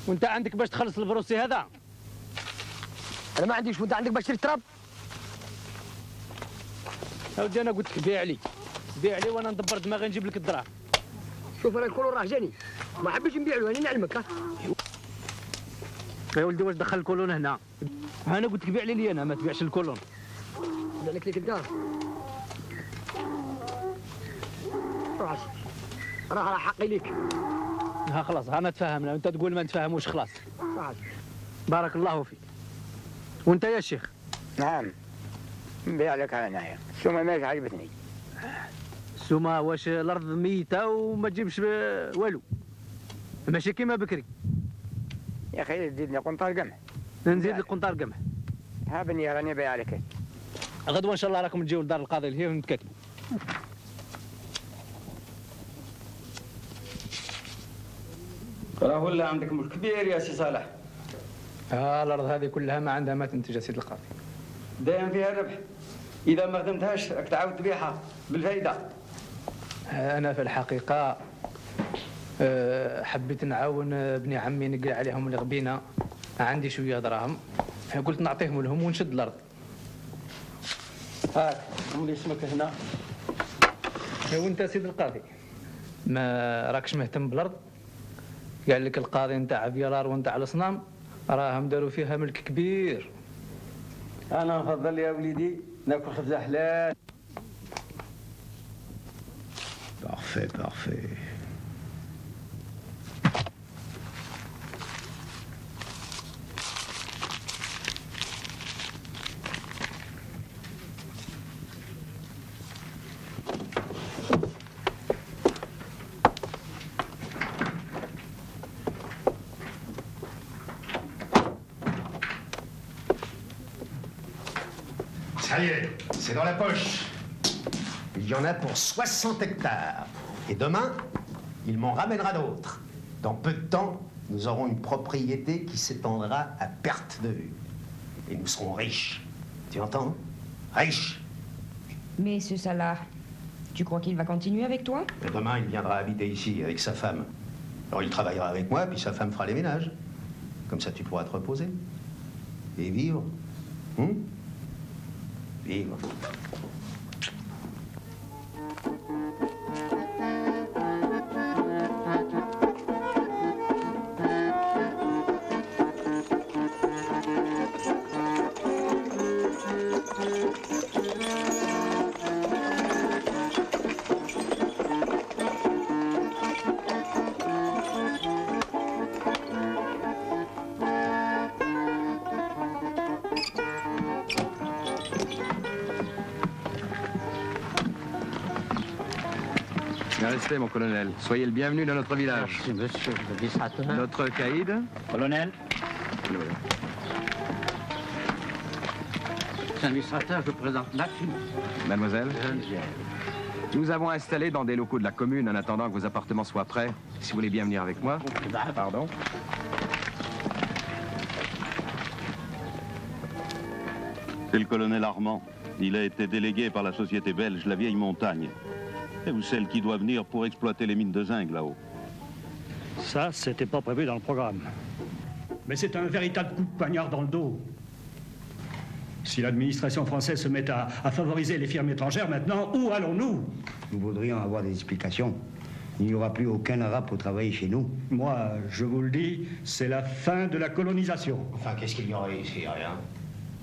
وانت عندك باش تخلص البروسي هذا؟ انا ما عنديش، وانت عندك باش تشري التراب؟ يا ودي انا قلت لك بيع لي، بيع لي وانا ندبر دماغي نجيب لك الدراهم. شوف انا الكولون راه جاني، ما حبيتش نبيع له، انا نعلمك. يا ولدي واش دخل الكولون هنا؟ انا قلت لك بيع لي انا، ما تبيعش الكولون. قال لك الدار راه حقي ليك. ها خلاص، ها ما تفاهمنا، وانت تقول ما نتفاهموش خلاص. بارك الله فيك. وانت يا شيخ؟ نعم، نبيع لك انايا، السومه ماش عجبتني. السومه واش الارض ميته وما تجيبش والو؟ ماشي كيما بكري. يا اخي تزيدني قنطار قمح. نزيد لك قنطار قمح. ها بني راني بايع لك. غدوه ان شاء الله راكم تجيو لدار القاضي لهيه ونتكاتبوا. راه ولا عندك ملك كبير يا سي صالح. الارض هذه كلها ما عندها ما تنتج يا سيد القاضي. دايم فيها الربح، اذا ما خدمتهاش راك تعاود تبيعها بالفايده. انا في الحقيقه حبيت نعاون ابن عمي نقرا عليهم الغبينه، عندي شويه دراهم، قلت نعطيهم لهم ونشد الارض. هاك ملي اسمك هنا. وانت سيد القاضي ما راكش مهتم بالارض؟ قال لك القاضي نتاع فيرار ونتاع الصنام راهم داروا فيها ملك كبير. انا نفضل يا وليدي ناكل خبزه حلال. Parfait, parfait. Ça y est, c'est dans la poche. Il y en a pour 60 hectares. Et demain, il m'en ramènera d'autres. Dans peu de temps, nous aurons une propriété qui s'étendra à perte de vue. Et nous serons riches. Tu entends? Riches. Mais ce Salah, tu crois qu'il va continuer avec toi? Et demain, il viendra habiter ici avec sa femme. Alors il travaillera avec moi, puis sa femme fera les ménages. Comme ça, tu pourras te reposer. Et vivre. Vivre. Restez, mon colonel. Soyez le bienvenu dans notre village. Merci, monsieur l'administrateur. Notre caïd. Colonel. L'administrateur, je présente Maxime. Mademoiselle. Nous avons installé dans des locaux de la commune en attendant que vos appartements soient prêts. Si vous voulez bien venir avec moi. Pardon. C'est le colonel Armand. Il a été délégué par la société belge La Vieille Montagne. Et vous, celle qui doit venir pour exploiter les mines de zinc là-haut. Ça, c'était pas prévu dans le programme. Mais c'est un véritable coup de poignard dans le dos. Si l'administration française se met à favoriser les firmes étrangères maintenant, où allons-nous? Nous voudrions avoir des explications. Il n'y aura plus aucun arabe pour travailler chez nous. Moi, je vous le dis, c'est la fin de la colonisation. Enfin, qu'est-ce qu'il y aurait ici? Rien.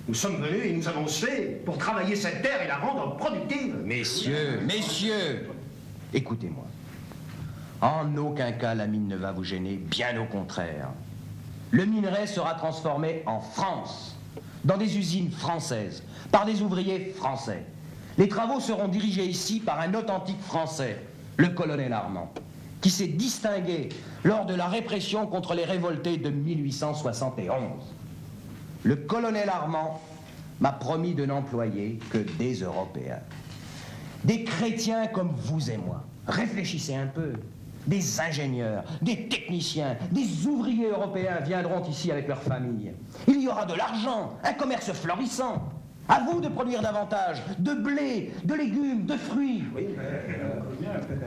Nous sommes venus et nous avons fait pour travailler cette terre et la rendre productive. Messieurs, écoutez-moi. En aucun cas la mine ne va vous gêner, bien au contraire. Le minerai sera transformé en France, dans des usines françaises, par des ouvriers français. Les travaux seront dirigés ici par un authentique français, le colonel Armand, qui s'est distingué lors de la répression contre les révoltés de 1871. Le colonel Armand m'a promis de n'employer que des Européens. Des chrétiens comme vous et moi. Réfléchissez un peu. Des ingénieurs, des techniciens, des ouvriers européens viendront ici avec leurs familles. Il y aura de l'argent, un commerce florissant. À vous de produire davantage de blé, de légumes, de fruits.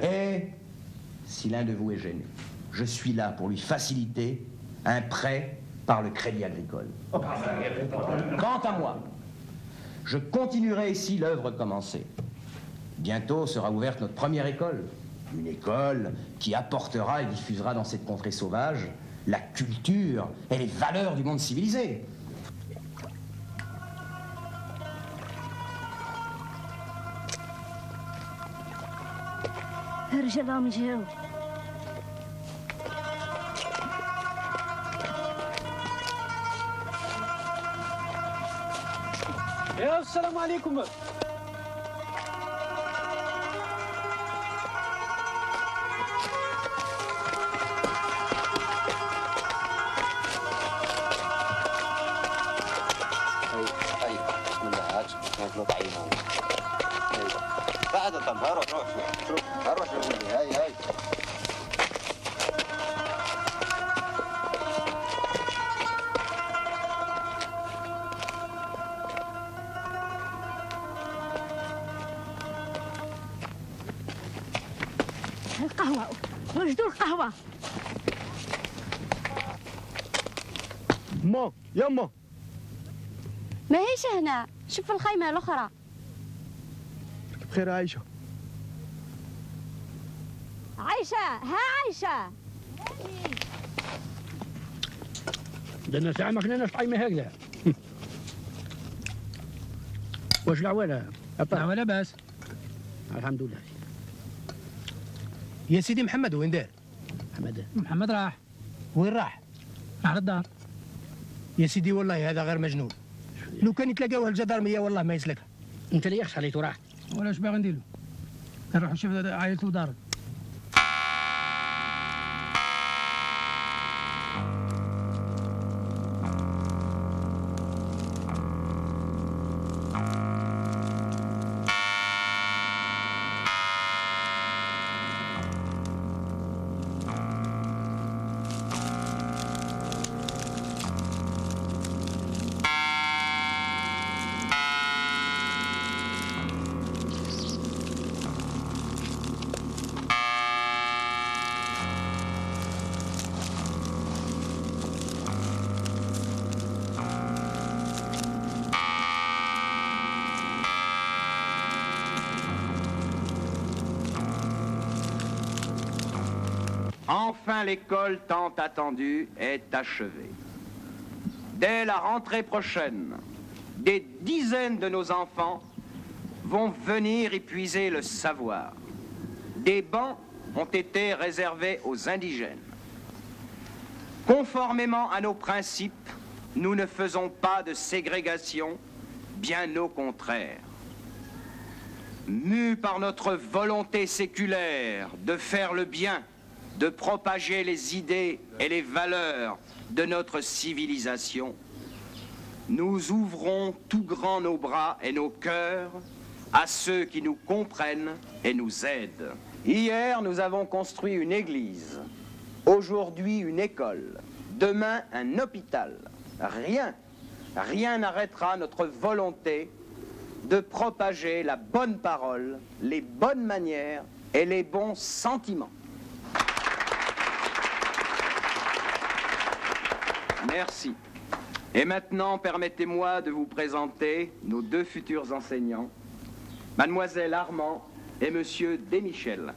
Et si l'un de vous est gêné, je suis là pour lui faciliter un prêt par le Crédit Agricole. Quant à moi, je continuerai ici l'œuvre commencée. Bientôt sera ouverte notre première école. Une école qui apportera et diffusera dans cette contrée sauvage la culture et les valeurs du monde civilisé. السلام عليكم. هاي القهوة وجدوا القهوة. ما يما ما هيش هنا، شوف الخيمة الأخرى. بخير عايشه. عايشه، ها عايشه. درنا ساعه ما كناش طعيمه هكذا. واش العواله؟ العواله لاباس الحمد لله. يا سيدي محمد وين دار؟ محمد راح. وين راح؟ راح للدار. يا سيدي والله هذا غير مجنون. لو كان يتلاقاوه الجدارميه والله ما يسلكها. انت اللي يخشى عليك وراح. ولا اش باغي نديرو؟ نروح نشوف عائلته ودارك. Enfin, l'école tant attendue est achevée. Dès la rentrée prochaine, des dizaines de nos enfants vont venir y puiser le savoir. Des bancs ont été réservés aux indigènes. Conformément à nos principes, nous ne faisons pas de ségrégation, bien au contraire. Mus par notre volonté séculaire de faire le bien, de propager les idées et les valeurs de notre civilisation, nous ouvrons tout grand nos bras et nos cœurs à ceux qui nous comprennent et nous aident. Hier, nous avons construit une église, aujourd'hui une école, demain un hôpital. Rien n'arrêtera notre volonté de propager la bonne parole, les bonnes manières et les bons sentiments. Merci. Et maintenant, permettez-moi de vous présenter nos deux futurs enseignants, Mademoiselle Armand et Monsieur Desmichel.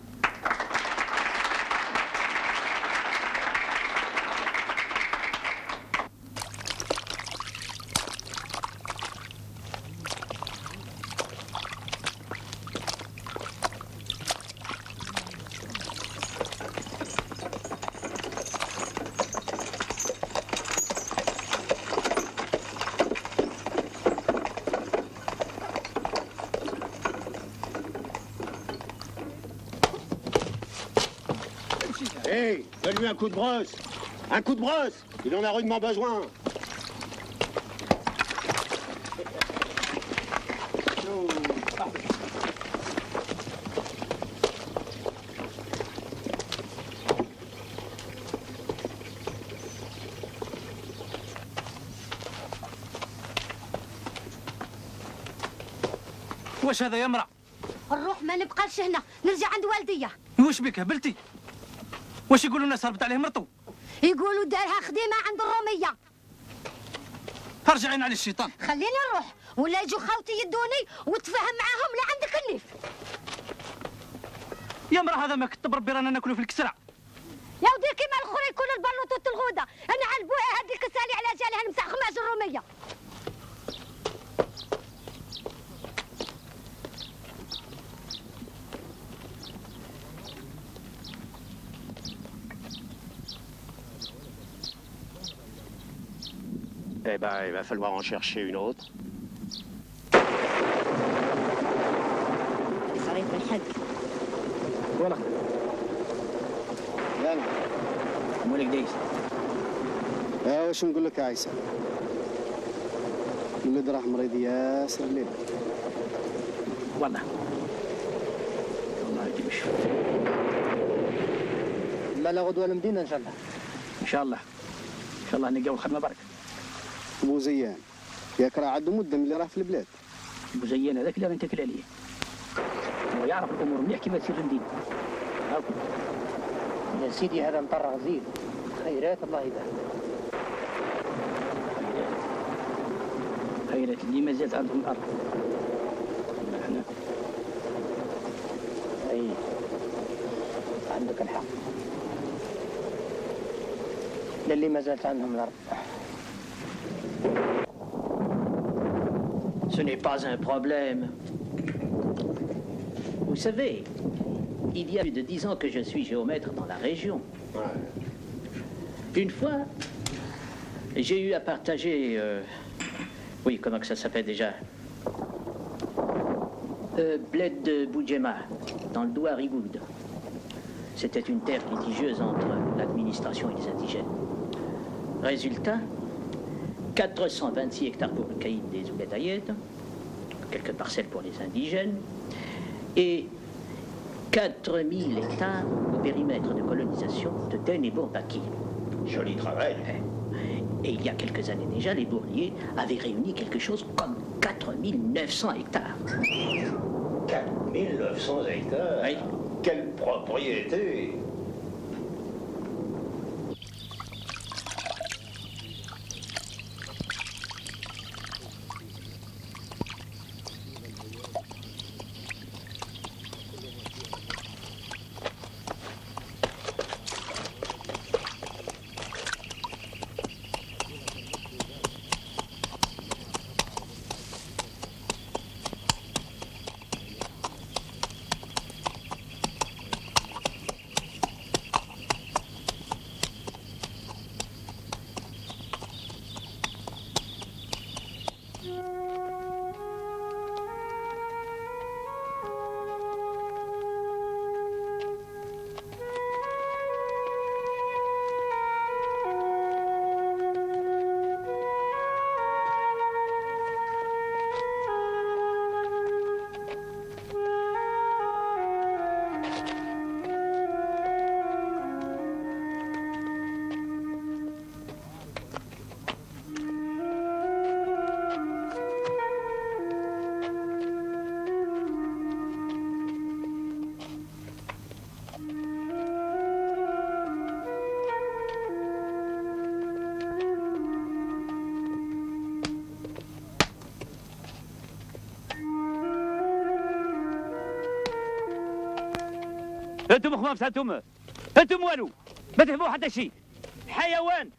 Hé, donne-lui un coup de brosse. Un coup de brosse. Il en a rudement besoin. واش هذا يا امرأة؟ نروح ما نبقاش هنا، نرجع عند والدية. واش بك هبلتي؟ واش يقولوا الناس هربت عليه مرتو؟ يقولوا دارها خديمة عند الرومية. ارجعين على الشيطان. خليني نروح ولا يجوا خاوتي يدوني وتفاهم معاهم لعندك النيف. يا امرأة هذا ما كتب ربي رانا ناكلوا في الكسرة. يا ودي كيما الاخر يكونوا البلوطوط الغودة، انا على البويه هذيك السالي على جالها نمسح خماج الرومية. Eh ben, il va falloir en chercher une autre. صريت بالحد. ولا يلا مولك دايس. واش نقول لك يا عيسى؟ الولد راه مريض ياسر الليل. والله يجيبش. لا غدوه المدينه ان شاء الله. ان شاء الله نلقاو الخدمه برك. ابو زيان ياك راه عنده مده من اللي راه في البلاد. ابو زيان هذاك اللي راه نتكل عليه، هو يعرف الامور مليح كيما تسير المدينه. هاكم يا سيدي هذا مطرغ زين، خيرات الله يبارك. خيرات اللي ما زالت عندهم الارض. احنا عندك الحق. للي ما زالت عنهم الأرض. Ce n'est pas un problème. Vous savez, il y a plus de 10 ans que je suis géomètre dans la région. Une fois, j'ai eu à partager... oui, comment que ça s'appelle déjà Bled de Boudjema, dans le Douar-Igoud. C'était une terre litigieuse entre l'administration et les indigènes. Résultat, 426 hectares pour le caïd des Ougadayed, quelques parcelles pour les indigènes, et 4000 hectares au périmètre de colonisation de Den et Bourbaki. Joli travail. Et il y a quelques années déjà, les bourliers avaient réuni quelque chose comme 4900 hectares. 4900 hectares? Oui. Quelle propriété! انتم خمامس انتم والو ما تفهموا حتى شيء. الحيوان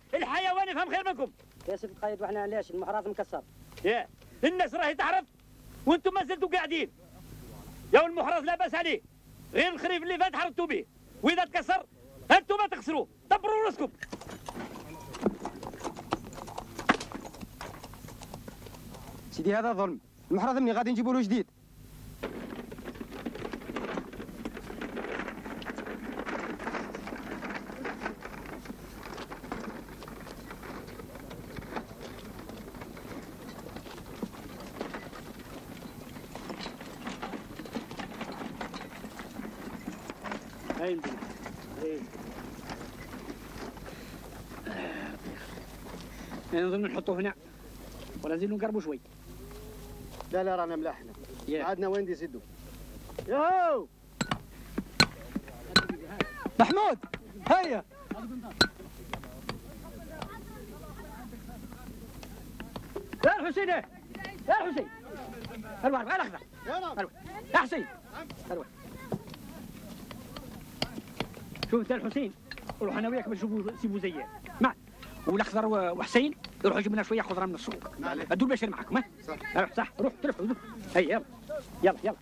يفهم خير منكم. يا سيد القايد واحنا علاش المحراث مكسر؟ يا الناس راهي تحرث وانتم ما زلتوا قاعدين. يا المحرث لا باس عليه، غير الخريف اللي فات حرثتوا به، واذا تكسر انتم ما تخسروه، دبروا راسكم. سيدي هذا ظلم، المحرث مني غادي نجيبوا له جديد. نظن نحطوه هنا ولا نزيدو نقربوا شوي. لا رانا ملاحنا. عندنا وين يزيدوا. ياهو محمود هيا. يا الحسين يا الحسين اروح غير اخذه يا حسين اروح. شوف انت الحسين نروح انا وياك بنشوفوا سيبو زيان معك، والاخضر وحسين يروحوا يجيب لنا شويه خضره من السوق. هدول بشر معكم ها؟ صح روح تروحوا هيا يلا.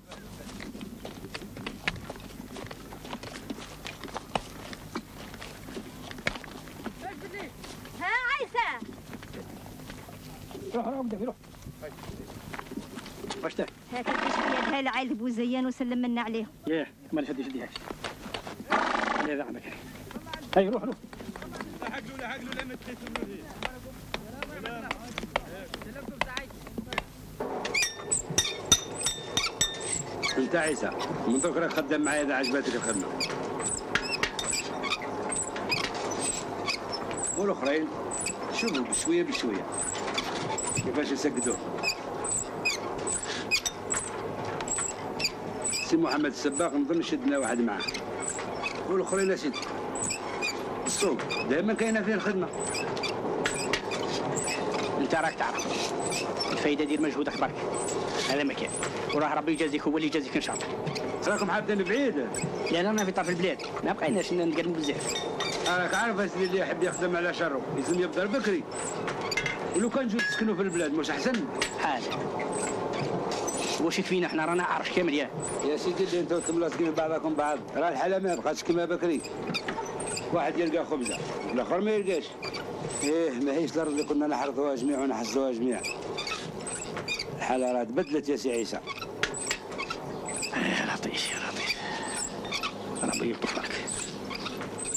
ها عيسى روح قدامي روح. واش تاك؟ هاك شويه هاي العيل بوزيان وسلم منا عليهم. ياه ما شديها هذا عمك. هاي روح حقلوا لا ما تخسروا انت عيسى من ذوك راك خدام معايا اذا عجبتك الخدمه. والاخرين شوفوا بشويه كيفاش يسقدوه. سي محمد السباق نظن شدنا واحد معاه، والاخرين سيدي السوق دائما كاينه فيه الخدمه. انت انت راك تعرف الفايده دير مجهودك برك، هذا ما كان، وراه ربي يجازيك، هو اللي يجازيك ان شاء الله. راكم حابين بعيد؟ لا انا في طرف البلاد، ما بقيناش نقدموا بزاف. راك عارف اسيدي اللي يحب يخدم على شره لازم يبدا بكري، ولو كان نجيو تسكنوا في البلاد مش احسن؟ حاجه واش يكفينا احنا رانا عارش كامل يا سيدي اللي انتو تملاصقين بعضكم بعض، راه الحاله ما بقاتش كما بكري، واحد يلقى خبزه والاخر ما يلقاش. ايه ما هيش الارض اللي كنا نحرثوها جميع ونحصلوها جميع. الحاله راه تبدلت يا سي عيسى. يا لطيف يا لطيف، ربي يلطف لك.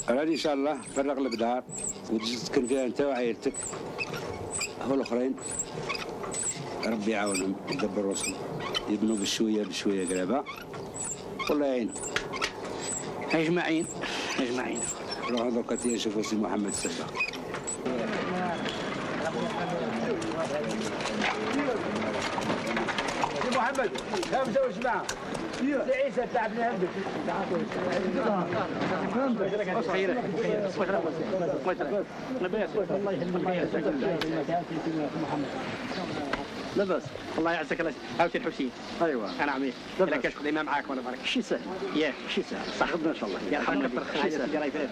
راني ان شاء الله فرغ لك دار وتجي تسكن فيها انت وعائلتك، هو الاخرين ربي يعاونهم يدبر راسهم يبنوا بشويه بشويه قرابه والله يعينهم. اجمعين اجمعين. روحوا دوكا نشوفوا سي محمد السباق. سي محمد ها مزوج معاه سي عيسى تعبنا هبك. خير الله محمد لاباس الله يعزك الله. عاوتاني الحسين. ايوه انا عمير انا كاشف الامام معاك وانا معك. شي سهل ياك شي سهل صح خدنا ان شاء الله. يرحمك كثر خيرك.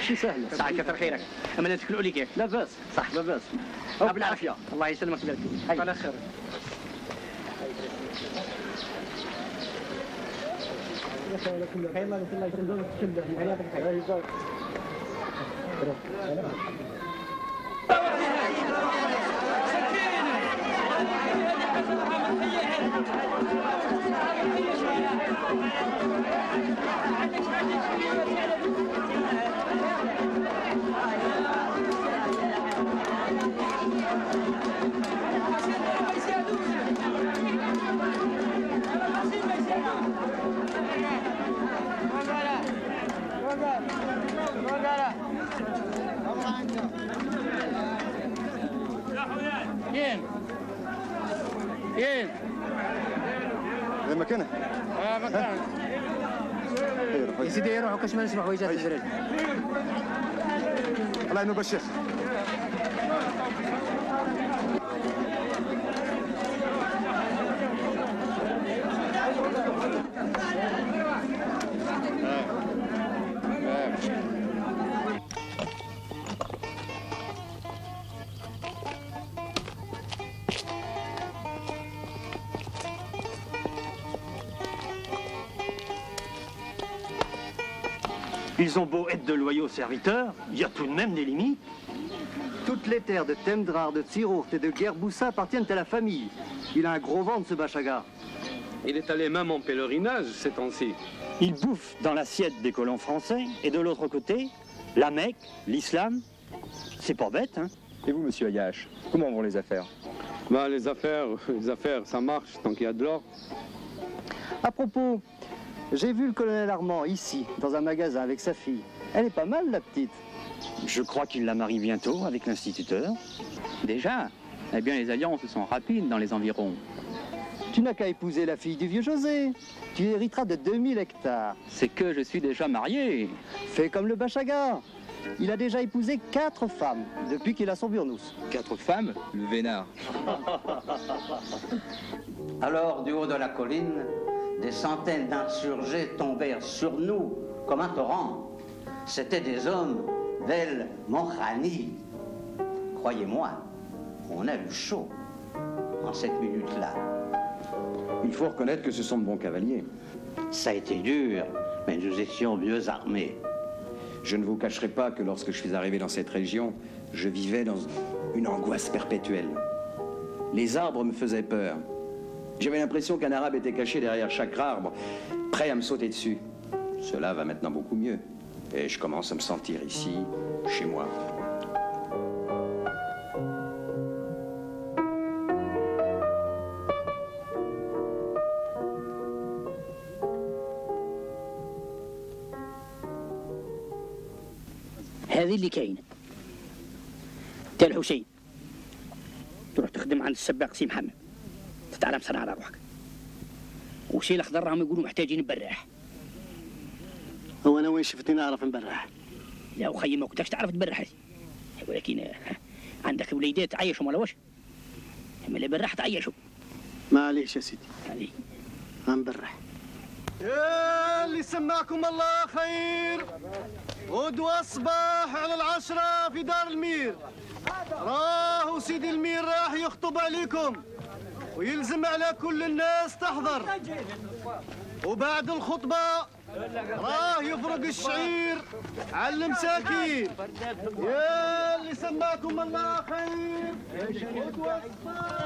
شي سهل صح كثر خيرك. اما نتكلوا لك لاباس صح لاباس بالعافيه. الله يسلمك بارك على خير. فين؟ مكانه؟ مكانه. يا سيدي يروحوا كاش ما نسمعوا ويجات الدراري. الله ينوب الشيخ. Ils ont beau être de loyaux serviteurs, il y a tout de même des limites. Toutes les terres de Temdrar, de Tsirourt et de Guerboussa appartiennent à la famille. Il a un gros ventre, ce Bachaga. Il est allé même en pèlerinage ces temps-ci. Il bouffe dans l'assiette des colons français, et de l'autre côté, la Mecque, l'islam. C'est pas bête, hein? Et vous, monsieur Ayache, comment vont les affaires? Ben, les affaires, ça marche tant qu'il y a de l'or. À propos, j'ai vu le colonel Armand ici, dans un magasin avec sa fille. Elle est pas mal, la petite. Je crois qu'il la marie bientôt avec l'instituteur. Déjà? Eh bien, les alliances sont rapides dans les environs. Tu n'as qu'à épouser la fille du vieux José. Tu hériteras de 2000 hectares. C'est que je suis déjà marié. Fais comme le Bachaga. Il a déjà épousé 4 femmes depuis qu'il a son burnous. 4 femmes? Le vénard. Alors, du haut de la colline, des centaines d'insurgés tombèrent sur nous comme un torrent. C'étaient des hommes d'El Monkhani. Croyez-moi, on a eu chaud en cette minute-là. Il faut reconnaître que ce sont de bons cavaliers. Ça a été dur, mais nous étions mieux armés. Je ne vous cacherai pas que lorsque je suis arrivé dans cette région, je vivais dans une angoisse perpétuelle. Les arbres me faisaient peur. J'avais l'impression qu'un arabe était caché derrière chaque arbre, prêt à me sauter dessus. Cela va maintenant beaucoup mieux. Et je commence à me sentir ici, chez moi. هذه اللي كاينه تاع الحسين تروح تخدم عند السباق سي محمد تتعلم صنع على روحك. وسي الاخضر راهم يقولوا محتاجين براح. هو انا وين شفتني نعرف نبرح؟ لا وخيي ما كنتش تعرف تبرح، ولكن عندك وليدات عايشهم ولا واش؟ اللي بالراح تعيشوا. معليش يا سيدي. علي. هنبرح. يا اللي سماكم الله خير، غدوة الصباح على 10 في دار المير، راهو سيدي المير راح يخطب عليكم ويلزم على كل الناس تحضر، وبعد الخطبة راه يفرق الشعير على المساكين. يا اللي سماكم الله خير، غدوة الصباح.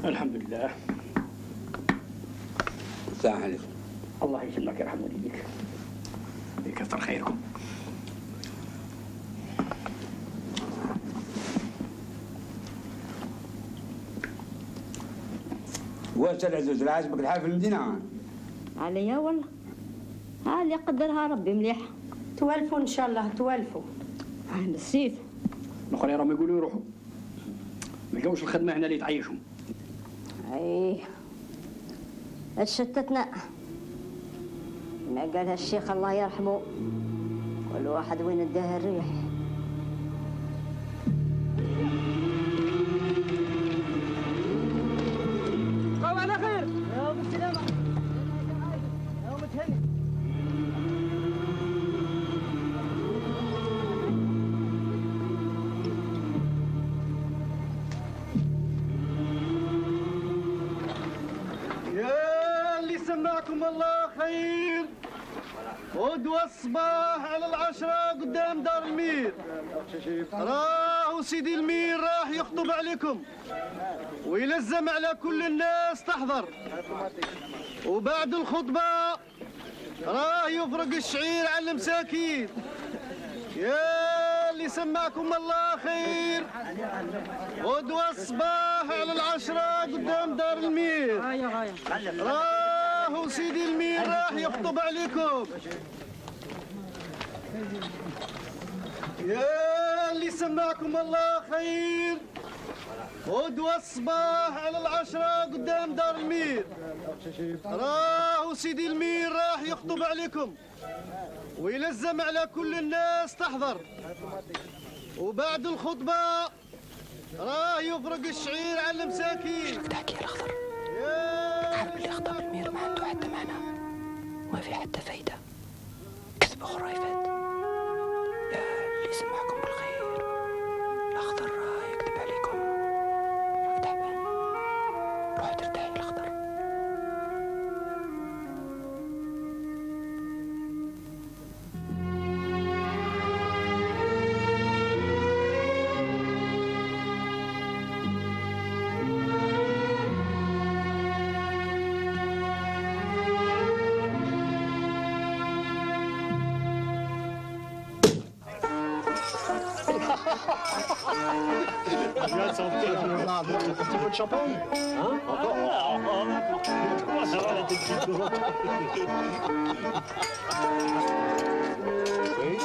الحمد لله. السلام عليكم. الله يسلمك يرحم والديك. يكثر خيركم. واش العزوز عاجبك الحال في المدينة؟ عليا والله، ها اللي قدرها ربي مليح. توالفوا ان شاء الله، توالفوا. السيف الاخرين راهم يقولوا يروحوا، ما لقاوش الخدمه هنا اللي تعيشوا. ايه اتشتتنا، ما قالها الشيخ الله يرحمه، كل واحد وين اداه الريح. قوم على خير. يوم السلامة. يوم تهني. يا اللي سماكم الله خير، غدوة الصباح على 10 قدام دار المير، راهو سيدي المير راح يخطب عليكم ويلزم على كل الناس تحضر، وبعد الخطبة راه يفرق الشعير على المساكين. يا اللي سماكم الله خير، غدوة الصباح على 10 قدام دار المير، راهو سيدي المير راح يخطب عليكم. يا اللي سماكم الله خير، غدوة الصباح على 10 قدام دار المير، راهو سيدي المير راح يخطب عليكم ويلزم على كل الناس تحضر، وبعد الخطبة راه يفرق الشعير على المساكين. شنو تحكي يا الأخضر؟ عارف اللي خطب المير ما عنده حتى معنى، ما في حتى فايدة، كذب خرايفات. يا اللي سمعكم بالخير، الأخضر راه يكذب عليكم، راك تعبان، روح ترتاح يا الأخضر. Tu un petit peu de champagne, hein? Ça va la tête qui tourne. Oui.